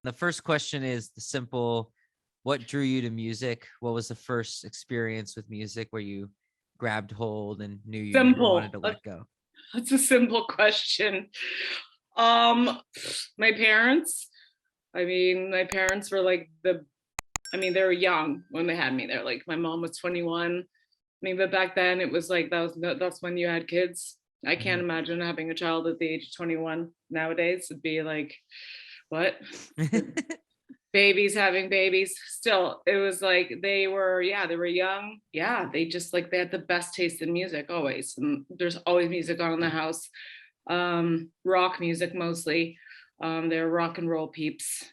The first question is the simple, what drew you to music? What was the first experience with music where you grabbed hold and knew you never wanted Simple. to let go? That's a simple question. My parents. I mean, my parents were like they were young when they had me. They're like, my mom was 21. I mean, but back then it was like that's when you had kids. I can't imagine having a child at the age of 21 nowadays. It'd be like, what? Babies having babies. Still, it was like they were young. Yeah, they just like they had the best taste in music always. And there's always music on in the house. Rock music mostly. They're rock and roll peeps,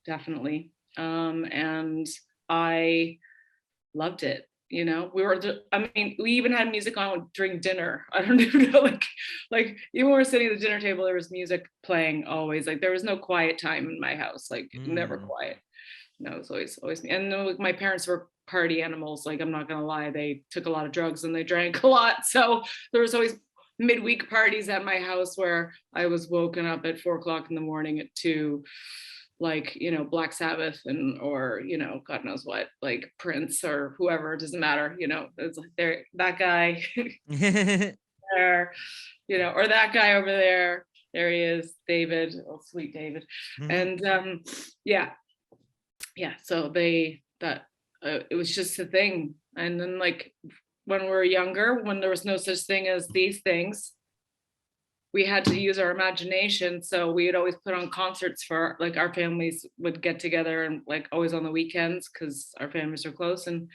definitely. And I loved it. You know, we even had music on during dinner. I don't even know, like even when we were sitting at the dinner table, there was music playing always. Like there was no quiet time in my house, like never quiet. No, it was always me. And like, my parents were party animals. Like I'm not gonna lie, they took a lot of drugs and they drank a lot. So there was always midweek parties at my house where I was woken up at 4 o'clock in the morning to like Black Sabbath and or God knows what, like Prince or whoever, it doesn't matter, it's like there, that guy there, or that guy over there he is, David, oh sweet David. And yeah, so it was just a thing. And then like when we were younger, when there was no such thing as these things, we had to use our imagination. So we would always put on concerts for, like, our families would get together and like always on the weekends because our families are close, and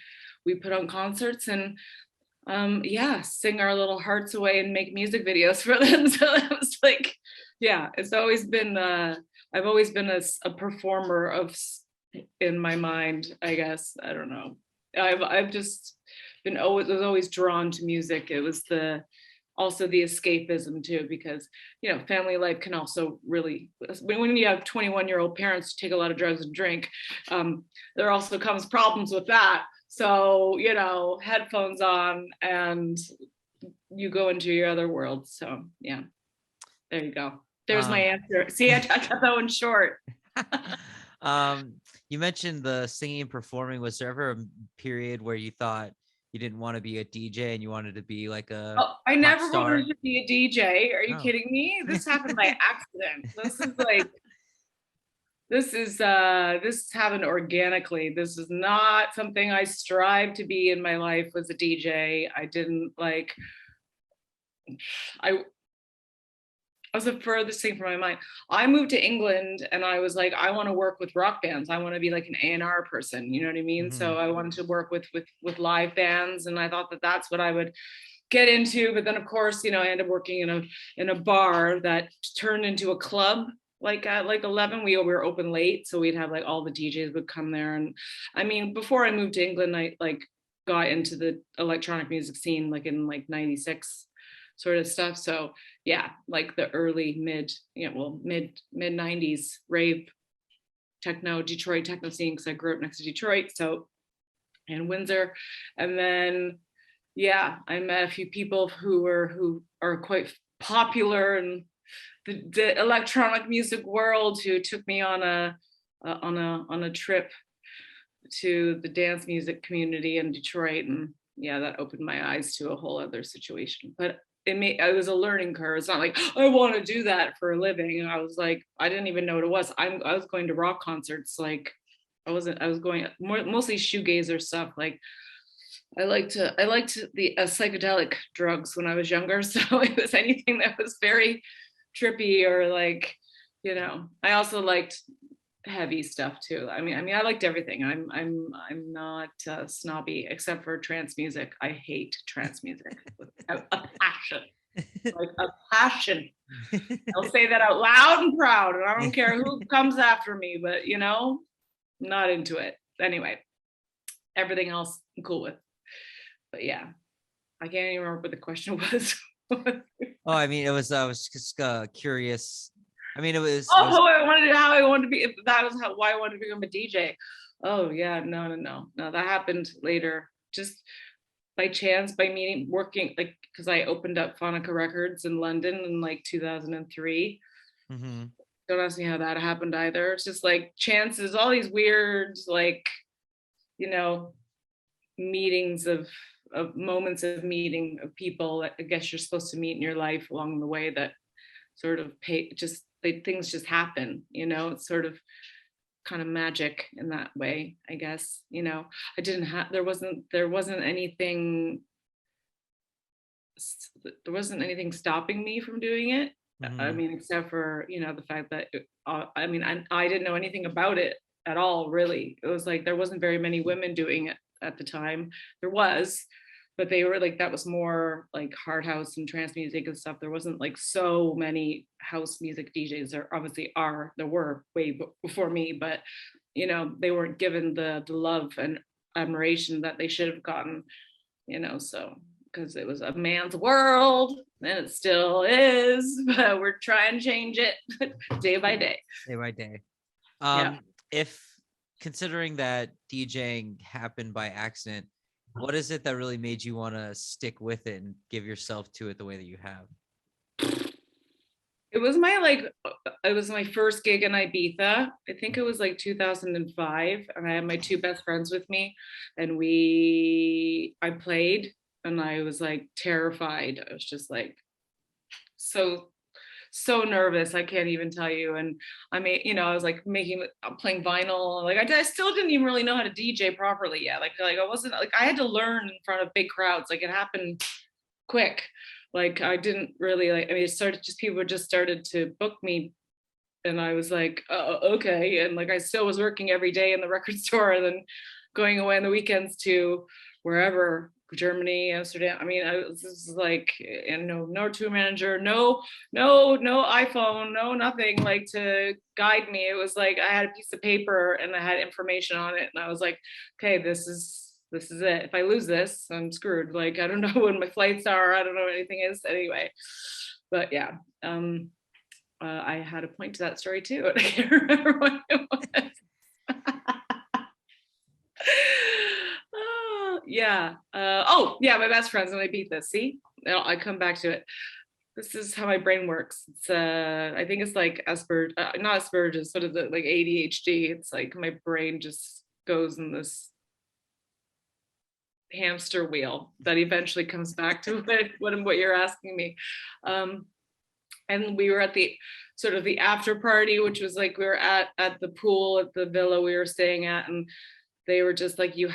we put on concerts and sing our little hearts away and make music videos for them. So it was like, yeah, it's always been I've always been a performer of in my mind, I guess. I don't know. I've just been was always drawn to music. It was also the escapism too, because family life can also really, when you have 21-year-old parents who take a lot of drugs and drink, there also comes problems with that. So headphones on and you go into your other world. So yeah, there you go. There's my answer. See, I got that one short. You mentioned the singing and performing. Was there ever a period where you thought you didn't want to be a DJ and you wanted to be like a I never star? wanted to be a DJ. Are you kidding me? This happened by accident. This happened organically. This is not something I strive to be in my life, was a DJ. I didn't like, I was the furthest thing from my mind. I moved to England and I was like, I want to work with rock bands. I want to be like an A&R person. You know what I mean? So I wanted to work with live bands, and I thought that that's what I would get into. But then of course, I ended up working in a bar that turned into a club. Like at like 11, we were open late, so we'd have like all the DJs would come there. And I mean, before I moved to England, I like got into the electronic music scene like in like 96 sort of stuff. So yeah, like the early mid 90s rave techno, Detroit techno scene, because I grew up next to Detroit, so, and Windsor. And then yeah, I met a few people who are quite popular in the electronic music world, who took me on a trip to the dance music community in Detroit. And yeah, that opened my eyes to a whole other situation. But it was a learning curve. It's not like I want to do that for a living. I was like, I didn't even know what it was. I was going to rock concerts. Like I was going mostly shoegazer stuff. Like I liked the psychedelic drugs when I was younger. So it was anything that was very trippy, or like, I also liked heavy stuff too. I mean, I liked everything. I'm not snobby except for trance music. I hate trance music with a passion, like a passion. I'll say that out loud and proud, and I don't care who comes after me. But not into it. Anyway, everything else I'm cool with. But yeah, I can't even remember what the question was. Oh, I mean, I was just curious. I mean, it was. How I wanted to be. That was why I wanted to become a DJ. Oh yeah, no. That happened later. Just by chance, by working, like, because I opened up Phonica Records in London in like 2003. Mm-hmm. Don't ask me how that happened either. It's just like chances, all these weird, like, you know, meetings of moments of meeting of people that I guess you're supposed to meet in your life along the way, that sort of things just happen, it's sort of kind of magic in that way, I guess. I didn't have, there wasn't anything stopping me from doing it. I Mm-hmm. mean, except for, the fact that, I mean, I didn't know anything about it at all, really. It was like, there wasn't very many women doing it at the time. There was, but they were like, that was more like hard house and trance music and stuff. There wasn't like so many house music DJs. There were way before me, but they weren't given the love and admiration that they should have gotten, so, because it was a man's world, and it still is, but we're trying to change it day by day. Day by day. Yeah. If considering that DJing happened by accident, what is it that really made you want to stick with it and give yourself to it the way that you have? It was my first gig in Ibiza. I think it was like 2005, and I had my two best friends with me, and I played, and I was like terrified. I was just like so nervous. I can't even tell you. And I mean, I was like playing vinyl. Like I still didn't even really know how to DJ properly yet. Like I wasn't, like, I had to learn in front of big crowds. Like it happened quick. Like I didn't really like, I mean, people just started to book me, and I was like, oh, okay. And like, I still was working every day in the record store, and then going away on the weekends to wherever, Germany, Amsterdam. I mean, this is like, and no tour manager, no iPhone, no nothing like to guide me. It was like I had a piece of paper and I had information on it, and I was like, okay, this is it. If I lose this, I'm screwed. Like I don't know when my flights are. I don't know what anything is anyway. But yeah, I had a point to that story too, and I can't remember what it was. Yeah. My best friends, and I beat this. See, I come back to it. This is how my brain works. It's I think it's like not Asperger's, what is it, like ADHD. It's like my brain just goes in this hamster wheel that eventually comes back to what you're asking me. And we were at the sort of the after party, which was like we were at the pool at the villa we were staying at, and they were just like, you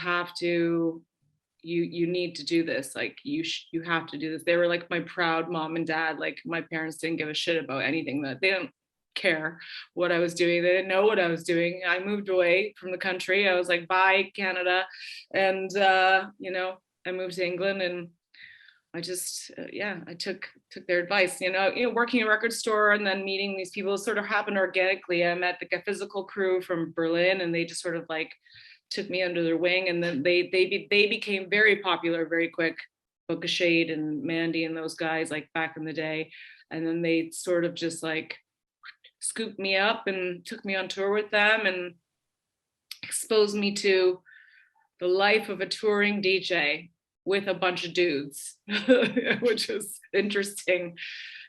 need to do this. Like you have to do this. They were like my proud mom and dad. Like my parents didn't give a shit about anything. That they didn't care what I was doing. They didn't know what I was doing. I moved away from the country. I was like, bye Canada. And I moved to England, and I just I took their advice. Working in a record store and then meeting these people sort of happened organically. I met like a physical crew from Berlin, and they just sort of like took me under their wing, and then they became very popular very quick. Book a Shade and Mandy and those guys, like back in the day. And then they sort of just like scooped me up and took me on tour with them and exposed me to the life of a touring DJ with a bunch of dudes, which was interesting.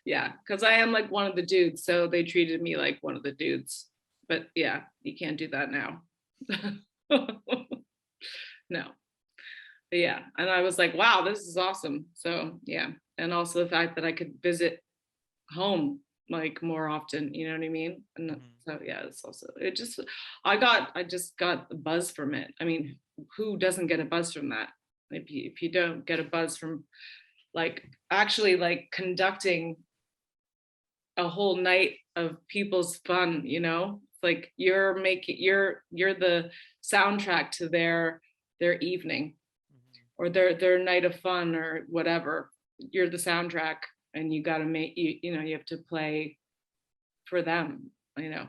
Yeah, because I am like one of the dudes, so they treated me like one of the dudes. But yeah, you can't do that now. No. But yeah, and I was like, wow, this is awesome. So yeah, and also the fact that I could visit home like more often, you know what I mean? And so yeah, it's also, I just got the buzz from it. I mean, who doesn't get a buzz from that? If you don't get a buzz from like actually like conducting a whole night of people's fun, like you're the soundtrack to their evening or their night of fun or whatever. You're the soundtrack, and you got to you have to play for them,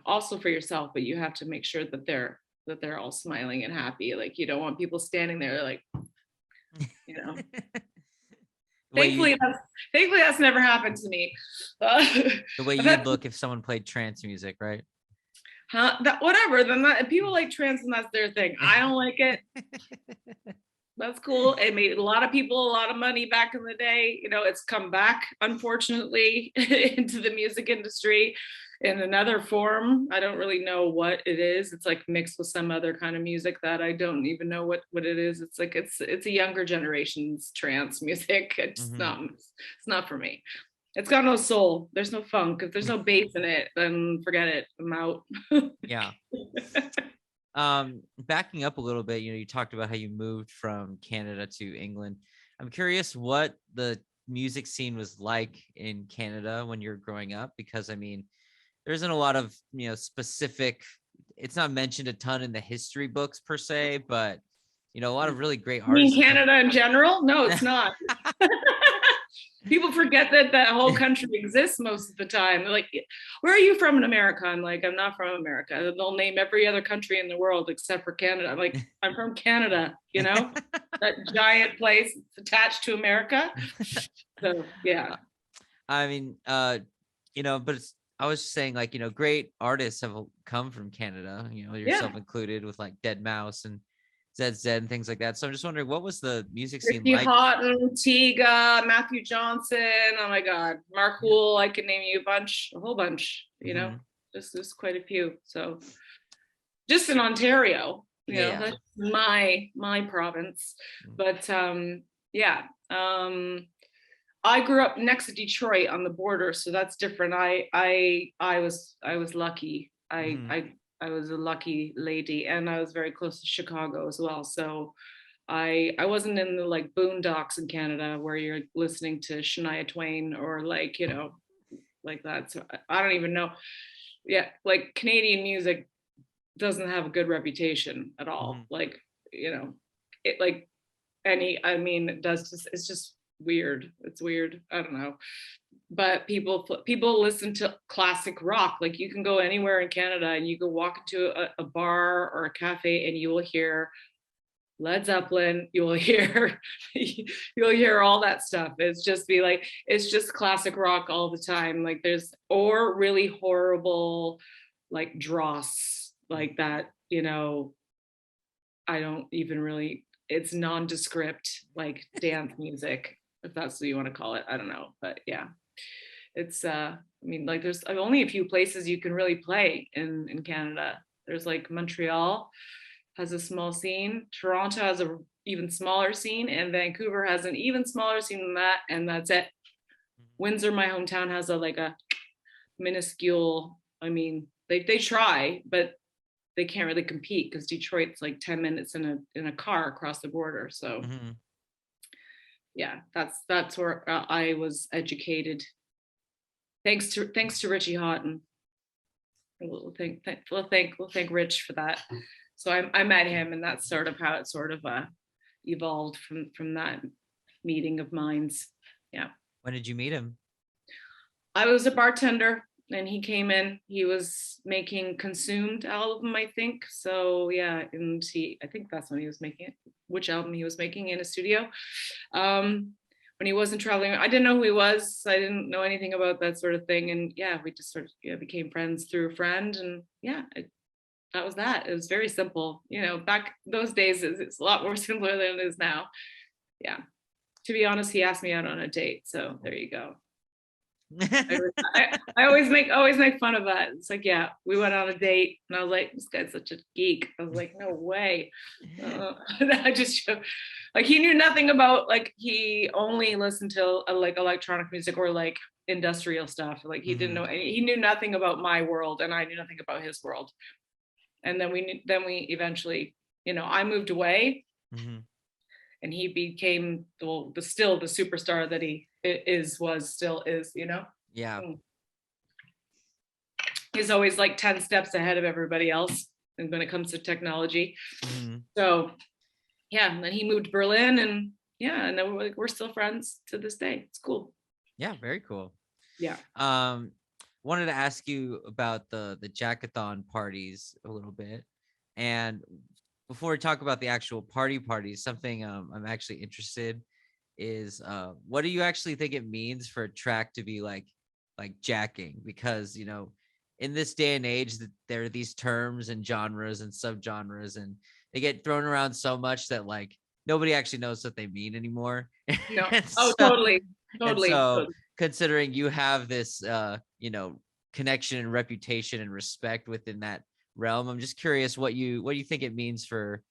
also for yourself, but you have to make sure that they're all smiling and happy. Like you don't want people standing there like, thankfully that's never happened to me. The way you'd look if someone played trance music, right? Whatever. Then people like trance, and that's their thing. I don't like it. That's cool. It made a lot of people a lot of money back in the day. You know, it's come back, unfortunately, into the music industry in another form. I don't really know what it is. It's like mixed with some other kind of music that I don't even know what it is. It's like it's a younger generation's trance music. Hmm. It's not for me. It's got no soul. There's no funk. If there's no bass in it, then forget it. I'm out. Yeah. Backing up a little bit, you talked about how you moved from Canada to England. I'm curious what the music scene was like in Canada when you're growing up, because I mean, there isn't a lot of, specific, it's not mentioned a ton in the history books per se, but a lot of really great You mean artists that come. Canada in general? No, it's not. People forget that that whole country exists most of the time. They're like, where are you from in America? I'm like, I'm not from America. They'll name every other country in the world except for Canada. I'm like, I'm from Canada, that giant place attached to America. So yeah. I mean, but I was just saying, like, great artists have come from Canada, Yeah. yourself included, with like Dead Mouse and ZZ and things like that. So I'm just wondering, what was the music scene Ricky like? Houghton, Tiga, Matthew Johnson. Oh my God. Mark Yeah. Hool. I can name you a whole bunch, Hmm. just quite a few. So just in Ontario, Yeah. that's my province. Mm. But yeah. I grew up next to Detroit on the border, so that's different. I was lucky. Mhm. I was a lucky lady, and I was very close to Chicago as well. So I wasn't in the like boondocks in Canada where you're listening to Shania Twain or like like that. So I don't even know. Yeah, like Canadian music doesn't have a good reputation at all. Mhm. Like it like any. I mean, it does just it's just weird. It's weird. I don't know. But people listen to classic rock. Like you can go anywhere in Canada and you can walk into a bar or a cafe and you will hear Led Zeppelin, you'll hear all that stuff. It's just classic rock all the time. Like there's or really horrible like dross like that, I don't even really it's nondescript like dance music, if that's what you want to call it. I don't know. But yeah. It's I mean like there's only a few places you can really play in Canada. There's like Montreal has a small scene. Toronto has a even smaller scene, and Vancouver has an even smaller scene than that, and that's it. Windsor, my hometown, has a minuscule. I mean, they try, but they can't really compete because Detroit's like 10 minutes in a car across the border. So Mhm. yeah, that's where I was educated. Thanks to Richie Houghton. We'll thank Rich for that. So I met him, and that's sort of how it sort of evolved from that meeting of minds. Yeah, When did you meet him? I was a bartender, and he came in. He was making Consumed album, I think. So yeah, and I think that's when he was making it. Which album he was making in a studio. Um, when he wasn't traveling, I didn't know who he was. I didn't know anything about that sort of thing, and yeah, we just sort of became friends through a friend, and yeah, that was that. It was very simple. Back those days, it's a lot more simpler than it is now. Yeah. To be honest, he asked me out on a date, so there you go. I always make fun of that. It's like, yeah, we went on a date, and I was like, this guy's such a geek. I was like, no way. I just like he knew nothing about like he only listened to like electronic music or like industrial stuff. Like he didn't Mhm. know he knew nothing about my world, and I knew nothing about his world. And then we eventually, I moved away, Mhm. and he became still the superstar that he still is. Yeah. Mm. He's always like 10 steps ahead of everybody else when it comes to technology. Mhm. So yeah, and then he moved to Berlin, and yeah, and then we're still friends to this day. It's cool. Yeah, very cool. Yeah. Um, Wanted to ask you about the Jackathon parties a little bit, and before we talk about the actual parties, something I'm actually interested is what do you actually think it means for a track to be like jacking? Because in this day and age that there are these terms and genres and subgenres, and they get thrown around so much that like nobody actually knows what they mean anymore. No. and Oh, so, totally. and Totally. so Totally. considering you have this connection and reputation and respect within that realm, I'm just curious what you think it means for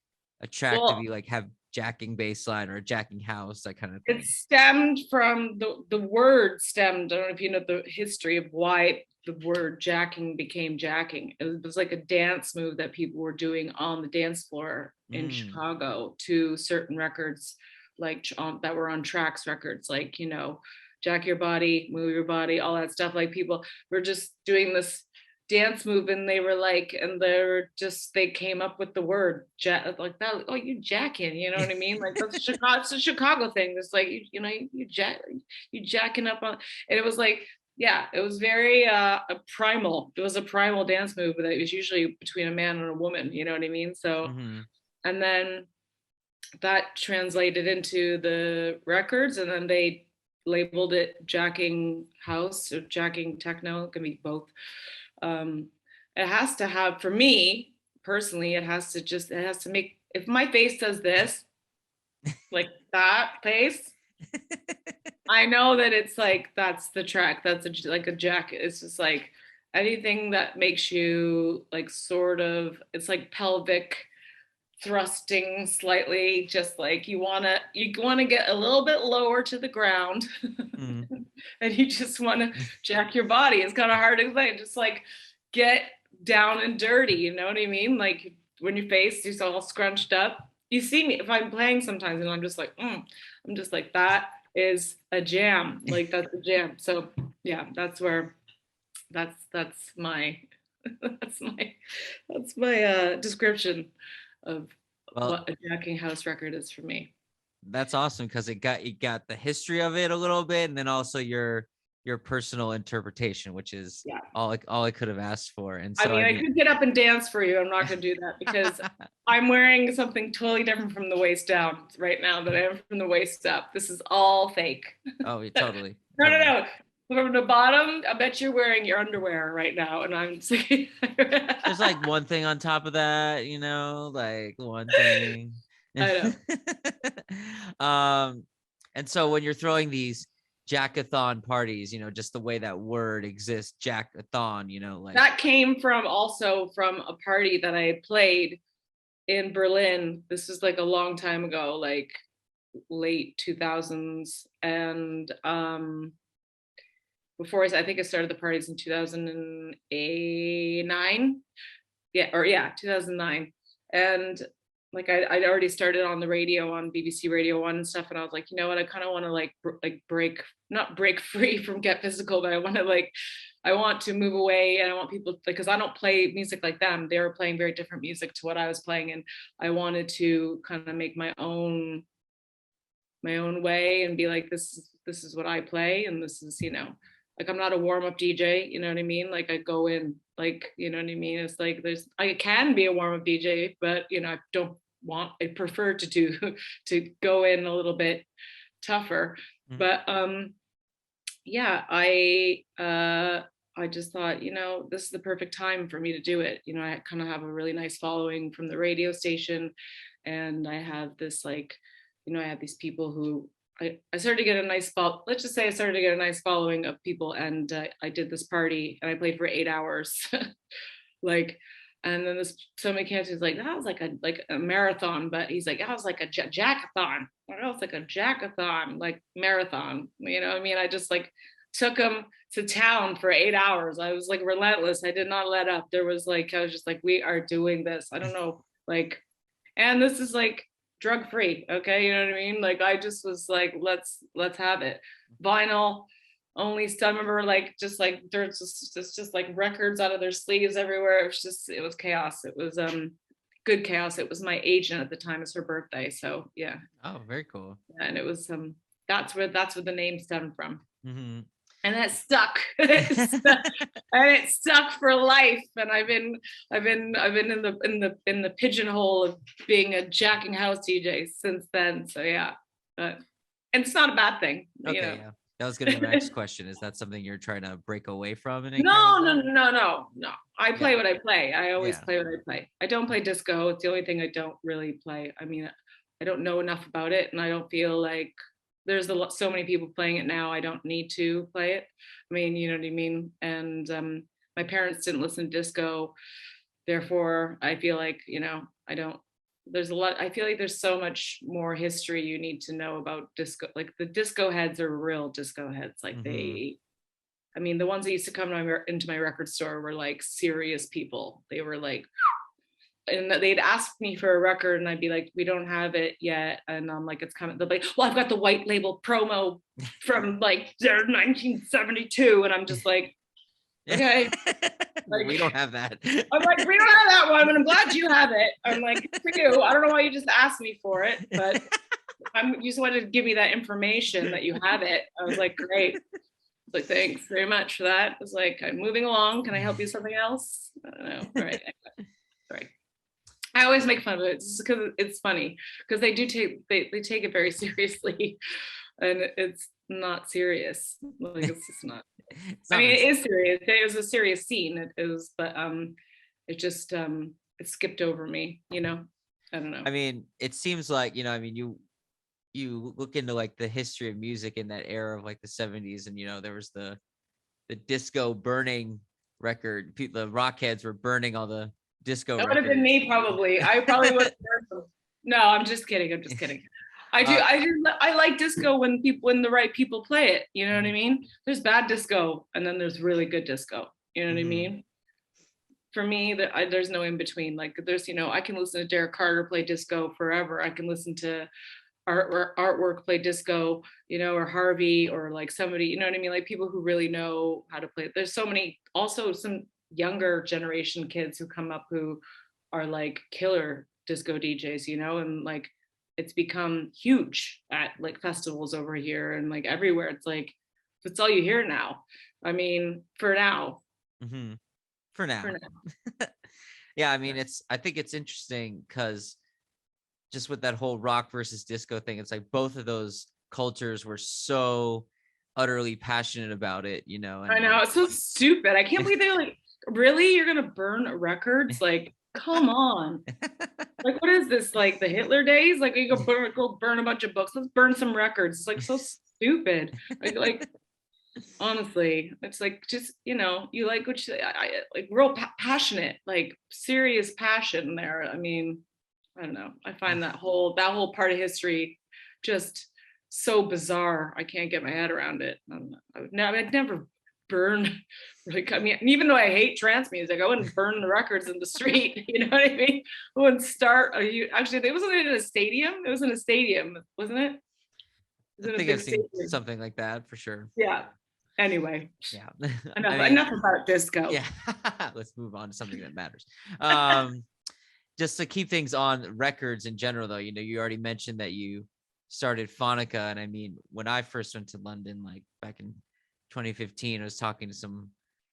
a track to Well, be like have jacking bass line or a jacking house, that kind of it thing. stemmed from the word stemmed. I don't know if you know the history of why the word jacking became jacking. It was like a dance move that people were doing on the dance floor in Mm, Chicago to certain records, like that were on Trax records, like jack your body, move your body, all that stuff. Like people were just doing this dance move, and they were like, and they came up with the word like that. Oh, you jacking, you know what I mean? Like that's Chicago. It's a Chicago thing. It's like you jacking up on, and it was like, yeah, it was very a primal. It was a primal dance move that was usually between a man and a woman. You know what I mean? So, hmm and then that translated into the records, and then they labeled it jacking house or jacking techno. It can be both. um, it has to have, for me personally, it has to make, if my face does this, like that face, I know that it's like, that's the track, like a jacket. It's just like anything that makes you like sort of, it's like pelvic thrusting slightly, just like you want to get a little bit lower to the ground. mm. And you just want to jack your body. It's kind of hard to explain. Just like get down and dirty. You know what I mean? Like when your face is all scrunched up. You see me if I'm playing sometimes, and I'm just like, I'm just like, that is a jam. Like that's a jam. So yeah, that's my that's my description of Well, what a jacking house record is for me. that's awesome because it got the history of it a little bit, and then also your personal interpretation, which is Yeah. all I could have asked for. And I so mean, I I mean, could get up and dance for you. I'm not going to do that because I'm wearing something totally different from the waist down right now than I am from the waist up. This is all fake. oh, yeah, No, totally, no, totally. no. From the bottom, I bet you're wearing your underwear right now, and I'm just like, There's like one thing on top of that, like one thing. I know. um, and so when you're throwing these jackathon parties, just the way that word exists, jackathon, like That came from also from a party that I played in Berlin. This was like a long time ago, like late 2000s, and I think I started the parties in 2009. Yeah, or yeah, 2009. And like I'd already started on the radio on BBC Radio 1 and stuff, and I was like, you know what, I kind of want to like break, not break free from Get Physical, but I want to move away, and I want people, because I don't play music like them. They were playing very different music to what I was playing, and I wanted to kind of make my own way and be like, this is what I play, and this is, like, I'm not a warm-up DJ, you know what I mean? Like I go in, like, you know what I mean? It's like I can be a warm-up DJ, but I prefer to do to go in a little bit tougher. Mhm. But yeah, I just thought, this is the perfect time for me to do it. I kind of have a really nice following from the radio station, and I have this, like, I have these people who I started to get a nice let's just say I started to get a nice following of people, and I did this party and I played for 8 hours. Like, and then this somebody came to, he's like, that was like a marathon, but he's like, that was like a jackathon. What else? Like a jackathon, like marathon. You know what I mean? I just like took him to town for 8 hours. I was like relentless. I did not let up. There was like, I was just like, we are doing this. I don't know, like, and this is like drug free. Okay. You know what I mean? Like, I just was like, let's have it. Vinyl only stuff. I remember like just like there's just like records out of their sleeves everywhere. It was chaos. It was good chaos. It was my agent at the time. It's her birthday. So yeah. Oh, very cool. And it was that's where the name stemmed from. Hmm. And it stuck. And it stuck for life. And I've been in the pigeonhole of being a jacking house DJ since then. So yeah. But and it's not a bad thing, Okay, yeah. That was gonna be my next question. Is that something you're trying to break away from in any kind of No, no, way? no, no, no. I play Yeah, what I play. I always yeah. play what I play. I don't play disco. It's the only thing I don't really play. I mean, don't know enough about it, and I don't feel like there's so many people playing it now. I don't need to play it. I mean, you know what I mean? And my parents didn't listen to disco, therefore I feel like, you know, I don't, there's a lot, I feel like there's so much more history you need to know about disco. Like the disco heads are real disco heads. Like Mm-hmm. I mean, the ones that used to come into my record store were like serious people. They were like, and they'd ask me for a record and I'd be like, we don't have it yet. And I'm like, it's coming. They'll be like, well, I've got the white label promo from like 1972. And I'm just like, okay. We don't Like, have that. I'm like, we don't have that one, but I'm glad you have it. I'm like, for you. I don't know why you just asked me for it, but you just wanted to give me that information that you have it. I was like, great. Like, thanks very much for that. I was like, I'm moving along. Can I help you with something else? I don't know. All right. Sorry. I always make fun of it just because it's funny, because they take it very seriously, and it's not serious. Like, it's just not. It's I not mean, meant it to- is serious. It was a serious scene. It was, but it just it skipped over me. You know, I don't know. I mean, it seems like, I mean, you look into like the history of music in that era of like the 70s, and there was the disco burning record. People, the rock heads were burning all the disco That would have been records. me probably. I probably would. No, I'm just kidding. I'm just kidding. I do. Uh, I like disco when the right people play it. You know what I mean? There's bad disco, and then there's really good disco. You know what I mhm. mean? For me, there's no in between. Like, there's, I can listen to Derek Carter play disco forever. I can listen to artwork play disco, or Harvey, or like somebody, you know what I mean? Like, people who really know how to play. There's so many, also some younger generation kids who come up who are like killer disco DJs, and like it's become huge at like festivals over here and like everywhere. It's like that's all you hear now. I mean, for now. Mhm. For For now. now. Yeah, I mean, I think it's interesting because just with that whole rock versus disco thing, it's like both of those cultures were so utterly passionate about it, I and know, like it's so stupid. I can't believe they're like, really? You're gonna burn records? Like, come on. Like, what is this? Like the Hitler days? Like, you go burn a bunch of books. Let's burn some records. It's like so stupid. Like honestly, it's like, just, you like what like real passionate, like serious passion there. I mean, I don't know. I find that whole part of history just so bizarre. I can't get my head around it. I don't know. I'd never burn. Like, I mean, even though I hate trance music, I wouldn't burn the records in the street. You know what I mean? I wouldn't start. Actually, it wasn't in a stadium. It was in a stadium, wasn't it? It was I in a think big I've seen stadium. something like that for sure. Yeah. Anyway, Yeah. I enough mean, enough about disco. yeah. Let's move on to something that matters. Um, just to keep things on records in general, though, you already mentioned that you started Phonica, and I mean, when I first went to London, like back in 2015, I was talking to some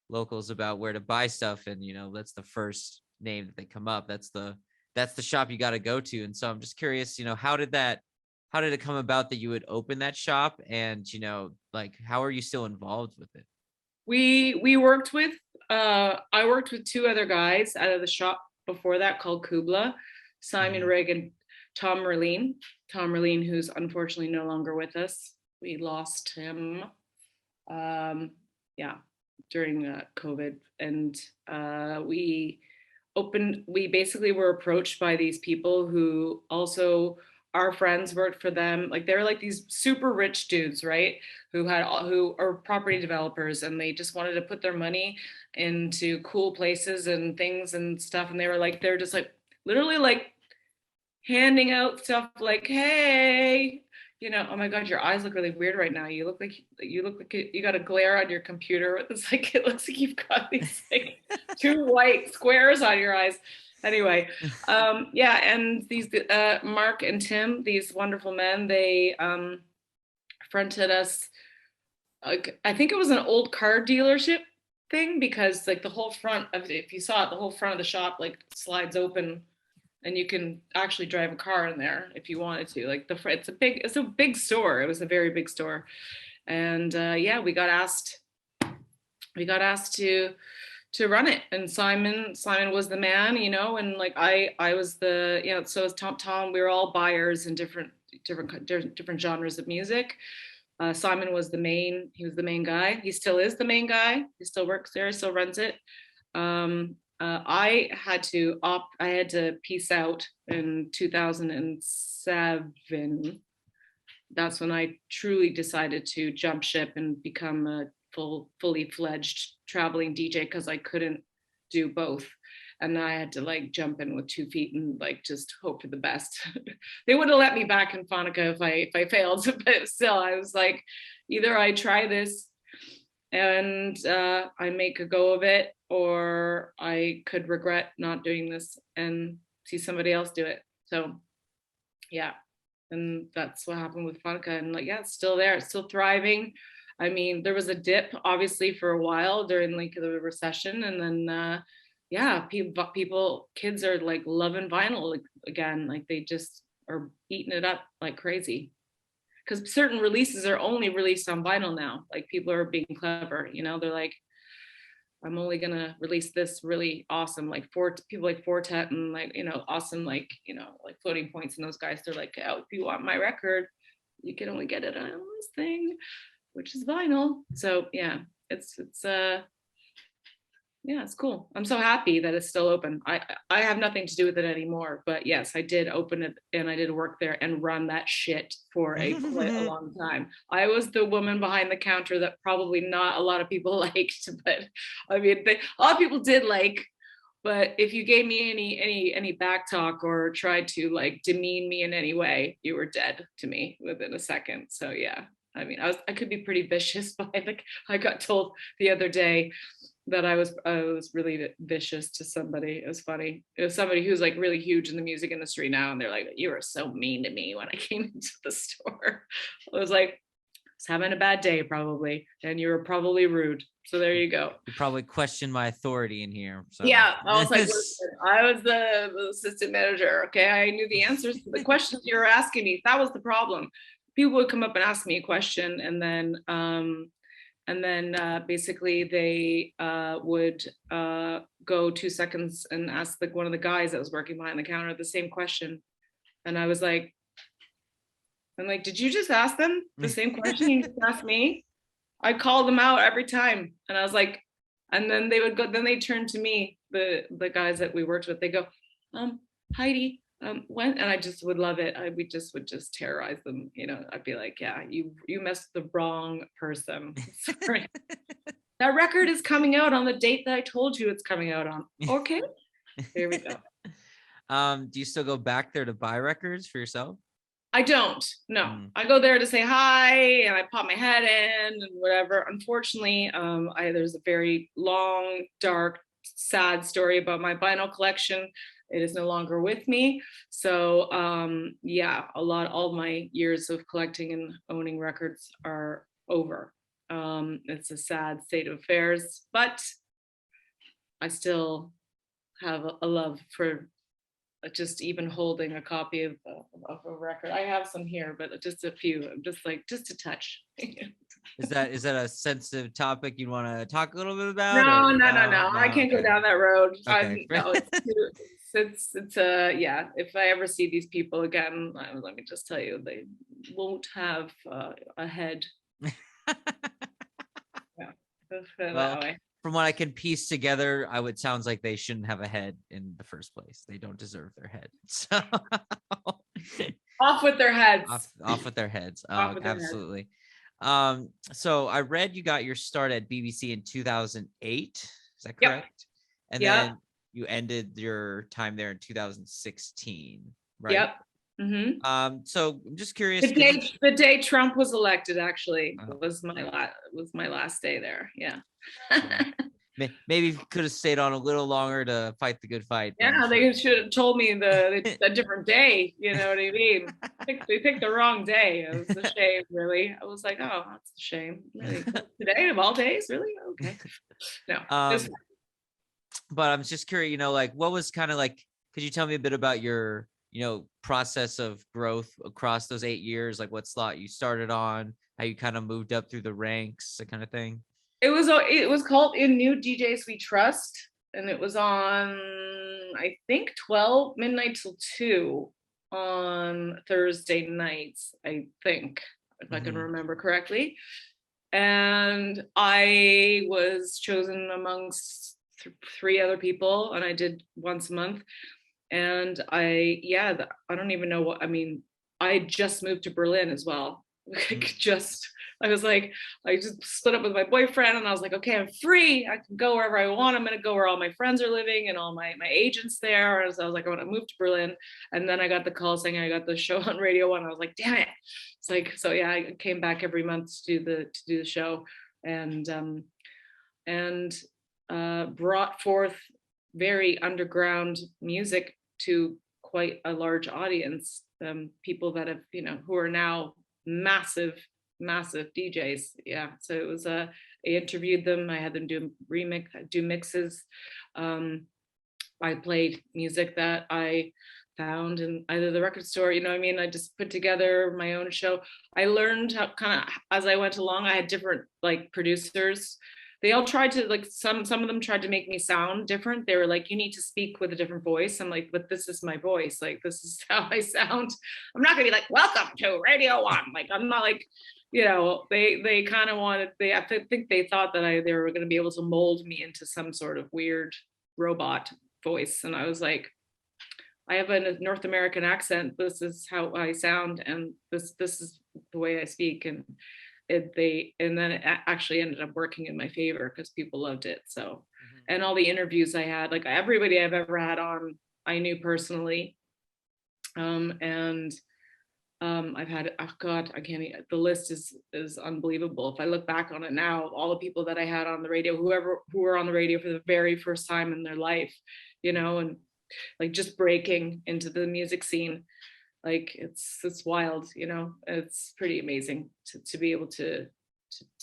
locals about where to buy stuff, and that's the first name that they come up. That's the shop you got to go to. And so I'm just curious, how did it come about that you would open that shop, and like how are you still involved with it? We worked with I worked with two other guys out of the shop before that called Kubla, Simon Mm-hmm. Rigg and Tom Merlin. Tom Merlin, who's unfortunately no longer with us. We lost him, yeah, during COVID. And we basically were approached by these people who also, our friends worked for them. Like, they were like these super rich dudes, right? Who are property developers, and they just wanted to put their money into cool places and things and stuff. And they're just like literally like handing out stuff like, hey, oh my God, your eyes look really weird right now. You look like you got a glare on your computer. It's like, it looks like you've got these like two white squares on your eyes. Anyway, yeah, and these Mark and Tim, these wonderful men, they fronted us. Like, I think it was an old car dealership thing, because like the whole front of, if you saw it, the whole front of the shop like slides open, and you can actually drive a car in there if you wanted to. Like, it's a big store. It was a very big store. And yeah, we got asked to to run it. And Simon was the man, you know, and like I was the, you know, so as Tom, we were all buyers in different genres of music. Simon was the main, he was the main guy. He still is the main guy. He still works there, still runs it. I had to peace out in 2007. That's when I truly decided to jump ship and become a fully fledged traveling DJ, because I couldn't do both. And I had to like jump in with 2 feet and like just hope for the best. They would have let me back in Phonica if I failed, but still I was like, either I try this and I make a go of it, or I could regret not doing this and see somebody else do it. So yeah, and that's what happened with Phonica. And like, yeah, it's still there, it's still thriving. I mean, there was a dip obviously for a while during like the recession, and then yeah, kids are like loving vinyl like, again, like they just are eating it up like crazy, because certain releases are only released on vinyl now. Like people are being clever, you know, they're like, I'm only gonna release this really awesome, like people like Fortet and like, you know, awesome, like, you know, like Floating Points and those guys. They're like, oh, if you want my record, you can only get it on this thing, which is vinyl. So yeah, it's yeah, it's cool. I'm so happy that it's still open. I have nothing to do with it anymore, but yes, I did open it and I did work there and run that shit for quite a long time. I was the woman behind the counter that probably not a lot of people liked, but I mean, a lot of people did like. But if you gave me any back talk or tried to like demean me in any way, you were dead to me within a second. So yeah, I mean, I could be pretty vicious, but I got told the other day that I was really vicious to somebody. It was funny. It was somebody who's like really huge in the music industry now, and they're like, "You were so mean to me when I came into the store." I was like, "I was having a bad day probably, and you were probably rude." So there you go. You probably questioned my authority in here. So. Yeah, I was like, listen, I was the assistant manager. Okay, I knew the answers to the questions you were asking me. That was the problem. People would come up and ask me a question, and then basically they would go 2 seconds and ask like one of the guys that was working behind the counter the same question, and I was like, did you just ask them the same question you just asked me? I called them out every time, and I was like, and then they would go, then they turned to me, the guys that we worked with, they go, Heidi, when, and I just would love it. We would just terrorize them, you know. I'd be like, yeah, you messed with the wrong person. Sorry. That record is coming out on the date that I told you it's coming out on. Okay, there we go. Do you still go back there to buy records for yourself? I don't. No, I go there to say hi and I pop my head in and whatever. Unfortunately, there's a very long, dark, sad story about my vinyl collection. It is no longer with me. So yeah, all my years of collecting and owning records are over. It's a sad state of affairs, but I still have a love for just even holding a copy of a record. I have some here, but just a few, just a touch. Is that a sensitive topic you'd want to talk a little bit about? No. I can't go down that road. Okay. It's yeah. If I ever see these people again, let me just tell you, they won't have a head. Yeah, well, that way. From what I can piece together, it sounds like they shouldn't have a head in the first place. They don't deserve their head. So off with their heads. Off with their heads. Absolutely. So I read you got your start at BBC in 2008. Is that correct? Yep. And then you ended your time there in 2016, right? Yep. Mm-hmm. So I'm just curious. The day Trump was elected, actually, was my last day there. Yeah. Maybe could have stayed on a little longer to fight the good fight. Yeah, they should have told me a different day. You know what I mean? They picked the wrong day. It was a shame, really. I was like, oh, that's a shame. Really? Today of all days, really? Okay. No. But I'm just curious, you know, like what was kind of like, could you tell me a bit about your, you know, process of growth across those 8 years? Like what slot you started on, how you kind of moved up through the ranks, that kind of thing? it was called In New DJs We Trust, and it was on, I think, 12 midnight till 2 on Thursday nights, I think, if I can remember correctly. And I was chosen amongst three other people, and I did once a month. And I don't even know what, I mean, I just moved to Berlin as well. I was like, I just split up with my boyfriend, and I was like, okay, I'm free. I can go wherever I want. I'm going to go where all my friends are living and all my agents there. And so I was like, I want to move to Berlin. And then I got the call saying I got the show on Radio 1. I was like, damn it. It's like, so yeah, I came back every month to do the show, and brought forth very underground music to quite a large audience. People that have, who are now massive DJs. Yeah. So it was I interviewed them. I had them do mixes. I played music that I found in either the record store, I just put together my own show. I learned how, kind of as I went along. I had different like producers. They all tried to, like, some of them tried to make me sound different. They were like, you need to speak with a different voice. I'm like, but this is my voice. Like, this is how I sound. I'm not gonna be like, welcome to Radio 1. Like, I'm not like, they kind of wanted, I think they thought that they were gonna be able to mold me into some sort of weird robot voice. And I was like, I have a North American accent. This is how I sound, and this is the way I speak. And then it actually ended up working in my favor because people loved it. So, and all the interviews I had, like everybody I've ever had on, I knew personally. I've had, oh God, I can't, the list is unbelievable. If I look back on it now, all the people that I had on the radio, who were on the radio for the very first time in their life, and like just breaking into the music scene. Like it's wild, it's pretty amazing to be able to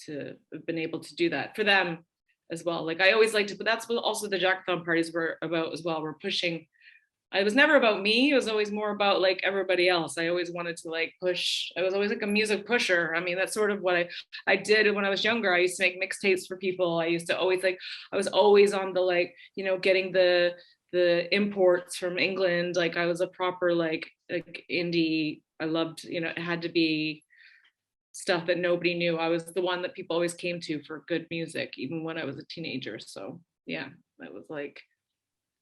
have been able to do that for them as well. Like I always liked to, but that's what also the Jackathon parties were about as well. We're pushing. It was never about me. It was always more about like everybody else. I always wanted to like push. I was always like a music pusher. I mean, that's sort of what I did when I was younger. I used to make mixtapes for people. I used to always I was always on the like, getting the imports from England. Like I was a proper like indie. I loved, it had to be stuff that nobody knew. I was the one that people always came to for good music, even when I was a teenager. So yeah, that was like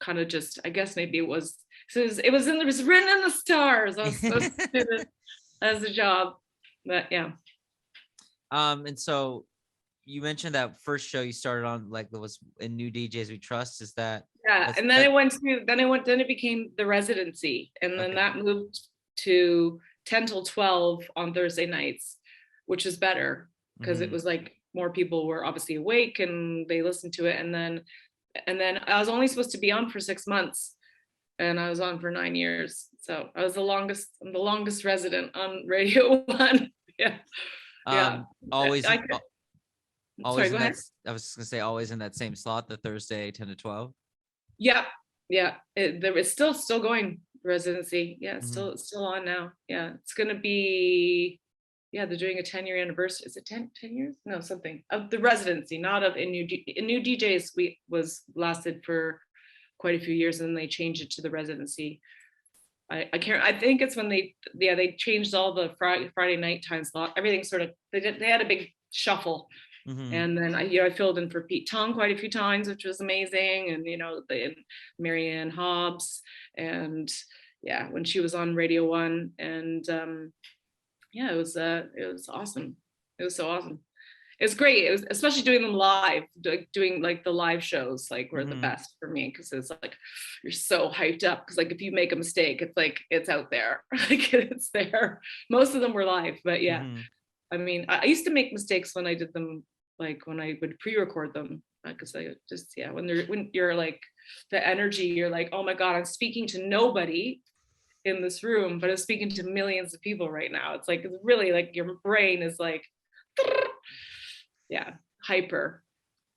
kind of just, I guess maybe it was written in the stars. I was supposed to do it as a job. But yeah. And so you mentioned that first show you started on, like, that was in New DJs We Trust. Is that? Yeah, and then it became the residency, and then that moved to 10 till 12 on Thursday nights, which is better because it was like more people were obviously awake and they listened to it. And then I was only supposed to be on for 6 months, and I was on for 9 years. So I'm the longest resident on Radio 1. Yeah. Always. Sorry, go ahead. I was just gonna say, always in that same slot, the Thursday 10 to 12. Yeah. It's still going, residency. Yeah, it's still on now. Yeah, it's gonna be. Yeah, they're doing a 10-year anniversary. Is it 10 years? No, something of the residency, not of in new DJs. Was lasted for quite a few years, and then they changed it to the residency. I can't. I think it's when they changed all the Friday night time slot. Everything sort of they had a big shuffle. And then I filled in for Pete Tong quite a few times, which was amazing. And Marianne Hobbs, and yeah, when she was on Radio 1, and yeah, it was awesome. It was so awesome. It was great. It was, especially doing them live, doing like the live shows, like were the best for me, because it's like you're so hyped up, because like if you make a mistake, it's like it's out there. Like it's there. Most of them were live, but yeah. I mean, I used to make mistakes when I did them, like when I would pre-record them, because I just, yeah, when you're like the energy, you're like, oh my God, I'm speaking to nobody in this room, but I'm speaking to millions of people right now. It's like, it's really like your brain is like, yeah, hyper.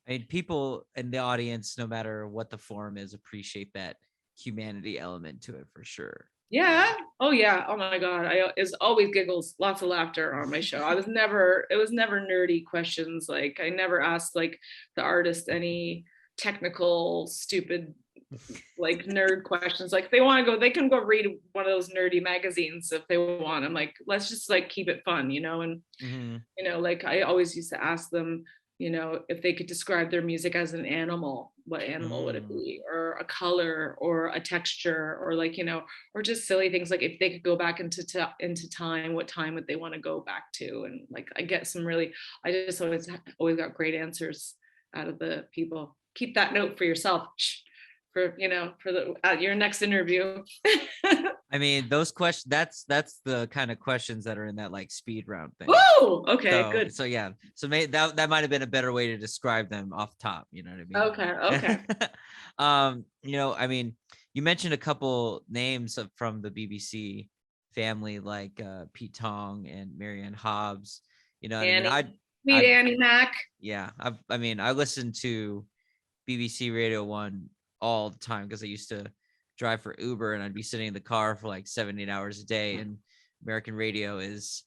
I mean, people in the audience, no matter what the form is, appreciate that humanity element to it for sure. Yeah, Oh yeah. Oh my God. It's always giggles, lots of laughter on my show. It was never nerdy questions. Like I never asked like the artist any technical, stupid, like nerd questions. Like if they want to go, they can go read one of those nerdy magazines if they want. I'm like, let's just like keep it fun, you know? And Mm-hmm. you know, like I always used to ask them, you know, if they could describe their music as an animal, what animal would it Mm. be? Or a color or a texture, or like, you know, or just silly things like if they could go back into time, what time would they want to go back to? And like I get some really, I just always got great answers out of the people. Keep that note for yourself for, you know, for the your next interview. I mean, those questions, that's the kind of questions that are in that like speed round thing. Woo! Okay, So good. so yeah. So that might have been a better way to describe them off top, you know what I mean? Okay, okay. You know, I mean, you mentioned a couple names from the BBC family, like Pete Tong and Marianne Hobbs. You know what I mean? Annie, sweet I've Annie Mac. yeah, I mean, I listened to BBC Radio 1 all the time because I used to drive for Uber and I'd be sitting in the car for like 7 8 hours a day, and American radio is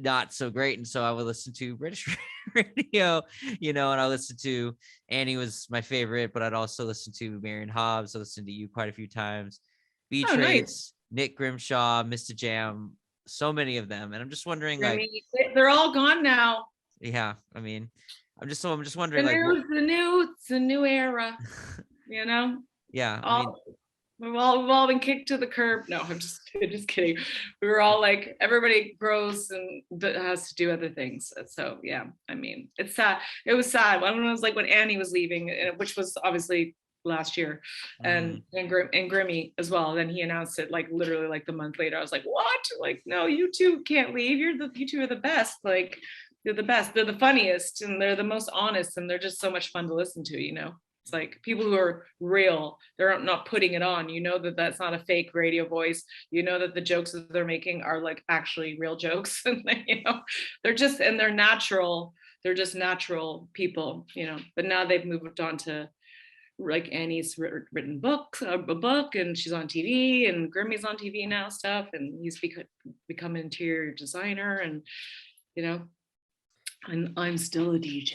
not so great, and so I would listen to British radio, you know, and I listened to Annie was my favorite, but I'd also listen to Marion Hobbs. I listened to you quite a few times. B Oh, nice. Trace, Nick Grimshaw, Mr. Jam, so many of them, and I'm just wondering, I like, mean, they're all gone now. yeah, I mean, I'm just The wondering, like, what? new, it's a new era. You know, Yeah, I mean, all we've all been kicked to the curb. No, I'm just kidding. We were all like, everybody grows and has to do other things. So yeah, I mean, it's sad. It was sad. When it was like when Annie was leaving, which was obviously last year, mhm. and Grimmy as well. Then he announced it like literally like the month later. I was like, what? Like, no, you two can't leave. You two are the best. Like, they're the best. They're the funniest, and they're the most honest, and they're just so much fun to listen to. You know. It's like people who are real, they're not putting it on. You know that that's not a fake radio voice. You know that the jokes that they're making are like actually real jokes. And you know, they're just, and they're natural. They're just natural people, you know. But now they've moved on to like Annie's written a book, and she's on TV, and Grimmy's on TV now stuff, and he's become an interior designer, and you know, and I'm still a DJ.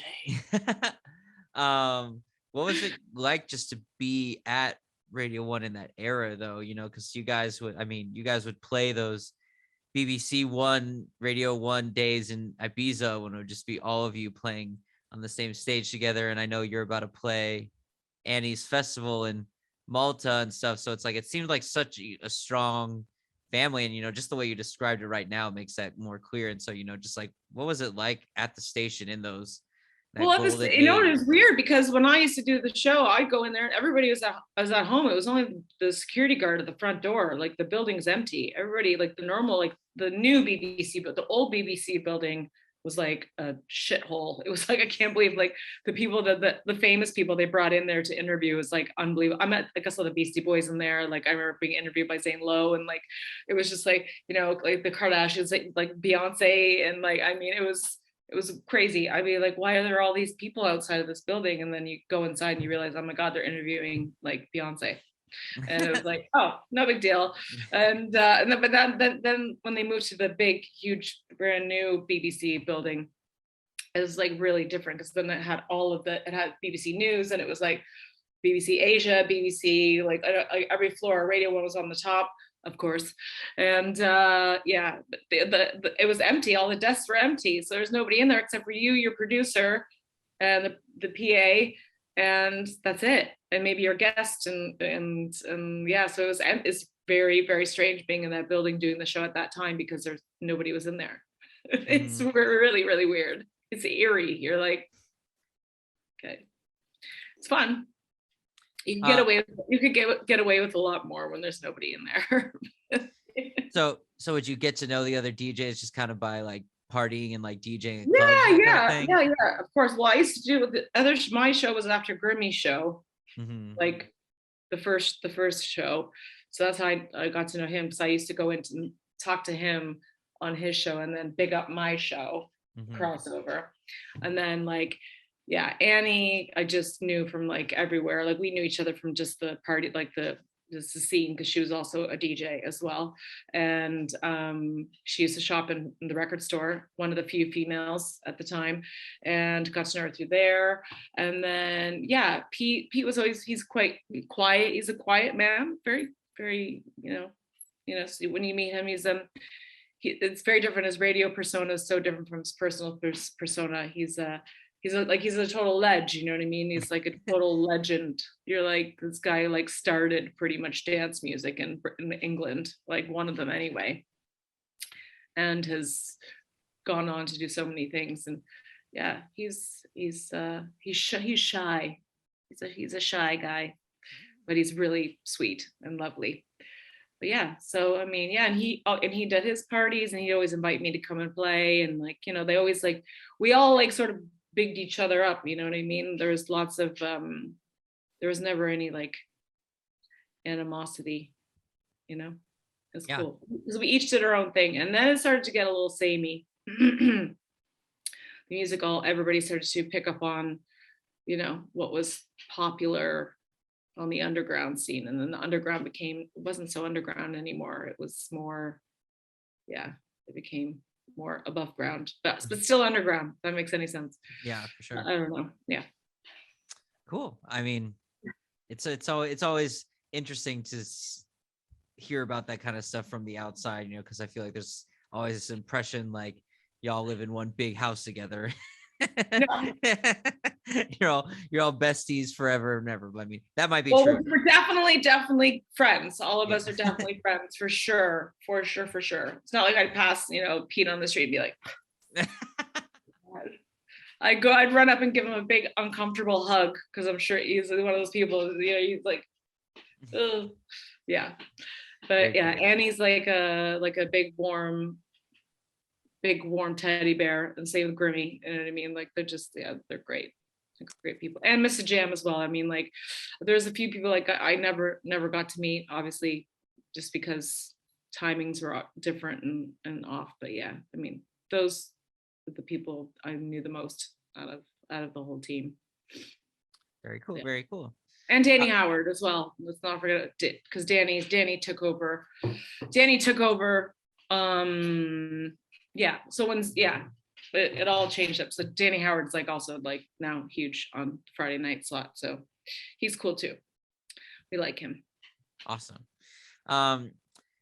um what was it like just to be at Radio 1 in that era, though, you know, because you guys would play those BBC One, Radio 1 days in Ibiza when it would just be all of you playing on the same stage together, and I know you're about to play Annie's festival in Malta and stuff, so it's like it seemed like such a strong family, and you know, just the way you described it right now makes that more clear. And so, you know, just like, what was it like at the station in that Well, golden you know, it age? was weird because when I used to do the show, I'd go in there and everybody was at home. It was only the security guard at the front door. Like the building's empty. Everybody, like the normal, like the new BBC, but the old BBC building was like a shithole. It was like, I can't believe like the people that the famous people they brought in there to interview was like unbelievable. I met like I saw the Beastie Boys in there. Like I remember being interviewed by Zane Lowe, and like it was just like, you know, like the Kardashians, like Beyonce, and like I mean it was crazy. I mean, like, why are there all these people outside of this building? And then you go inside and you realize, oh my God, they're interviewing like Beyonce. And it was like, oh, no big deal. And then, but then when they moved to the big, huge, brand new BBC building, it was like really different because then it had it had BBC News, and it was like BBC Asia, BBC, like every floor, Radio 1 was on the top, of course. And yeah, it was empty. All the desks were empty. So there's nobody in there except for you, your producer, and the PA, and that's it. And maybe your guest. And yeah, so it's very, very strange being in that building doing the show at that time because nobody was in there. It's Mhm. really, really weird. It's eerie. You're like, okay, it's fun. You can uh you could get away with a lot more when there's nobody in there. so would you get to know the other DJs just kind of by like partying and like DJing at clubs Yeah, and kind of yeah, thing? yeah, yeah. Of course. Well, I used to do with the other. My show was after Grimmy's show, Hmm. like the first show. So that's how I got to know him, because I used to go in to talk to him on his show and then big up my show, Hmm. crossover, and then like yeah, Annie I just knew from like everywhere. Like we knew each other from just the party, like the just the scene, because she was also a DJ as well. And she used to shop in the record store, one of the few females at the time, and got to know her through there. And then yeah, Pete was always, he's quite quiet. He's a quiet man, very, very, so when you meet him, it's very different. His radio persona is so different from his personal persona. He's a total ledge, you know what I mean? He's like a total legend. You're like, this guy like started pretty much dance music in England, like one of them anyway, and has gone on to do so many things. And yeah, he's shy. He's a shy guy, but he's really sweet and lovely. But yeah, so I mean, yeah, and he did his parties, and he'd always invite me to come and play, and like, they always like, we all like sort of bigged each other up, you know what I mean? There was lots of there was never any like animosity, it's Yeah. cool because we each did our own thing. And then it started to get a little samey. The music, everybody started to pick up on what was popular on the underground scene, and then the underground wasn't so underground anymore. It was more, yeah, it became more above ground, but still underground, if that makes any sense. Yeah, for sure. I don't know. Yeah, cool. I mean, it's always interesting to hear about that kind of stuff from the outside, because I feel like there's always this impression like y'all live in one big house together. you're all besties forever and ever. I mean, that might be true. We're definitely friends. All of us are definitely friends, for sure. It's not like I'd pass Pete on the street and be like I'd run up and give him a big uncomfortable hug, because I'm sure he's one of those people, he's like, ugh. Yeah. But yeah, Annie's like a big warm teddy bear, and same with Grimmy. You know what I mean? Like, they're great. They're great people. And Mr. Jam as well. I mean, like, there's a few people like I never got to meet, obviously, just because timings were different and off. But yeah, I mean, those are the people I knew the most out of the whole team. Very cool. Yeah. Very cool. And Danny Howard as well. Let's not forget, because Danny took over. Yeah. So it all changed up. So Danny Howard's like also like now huge on Friday night slot. So he's cool too. We like him. Awesome.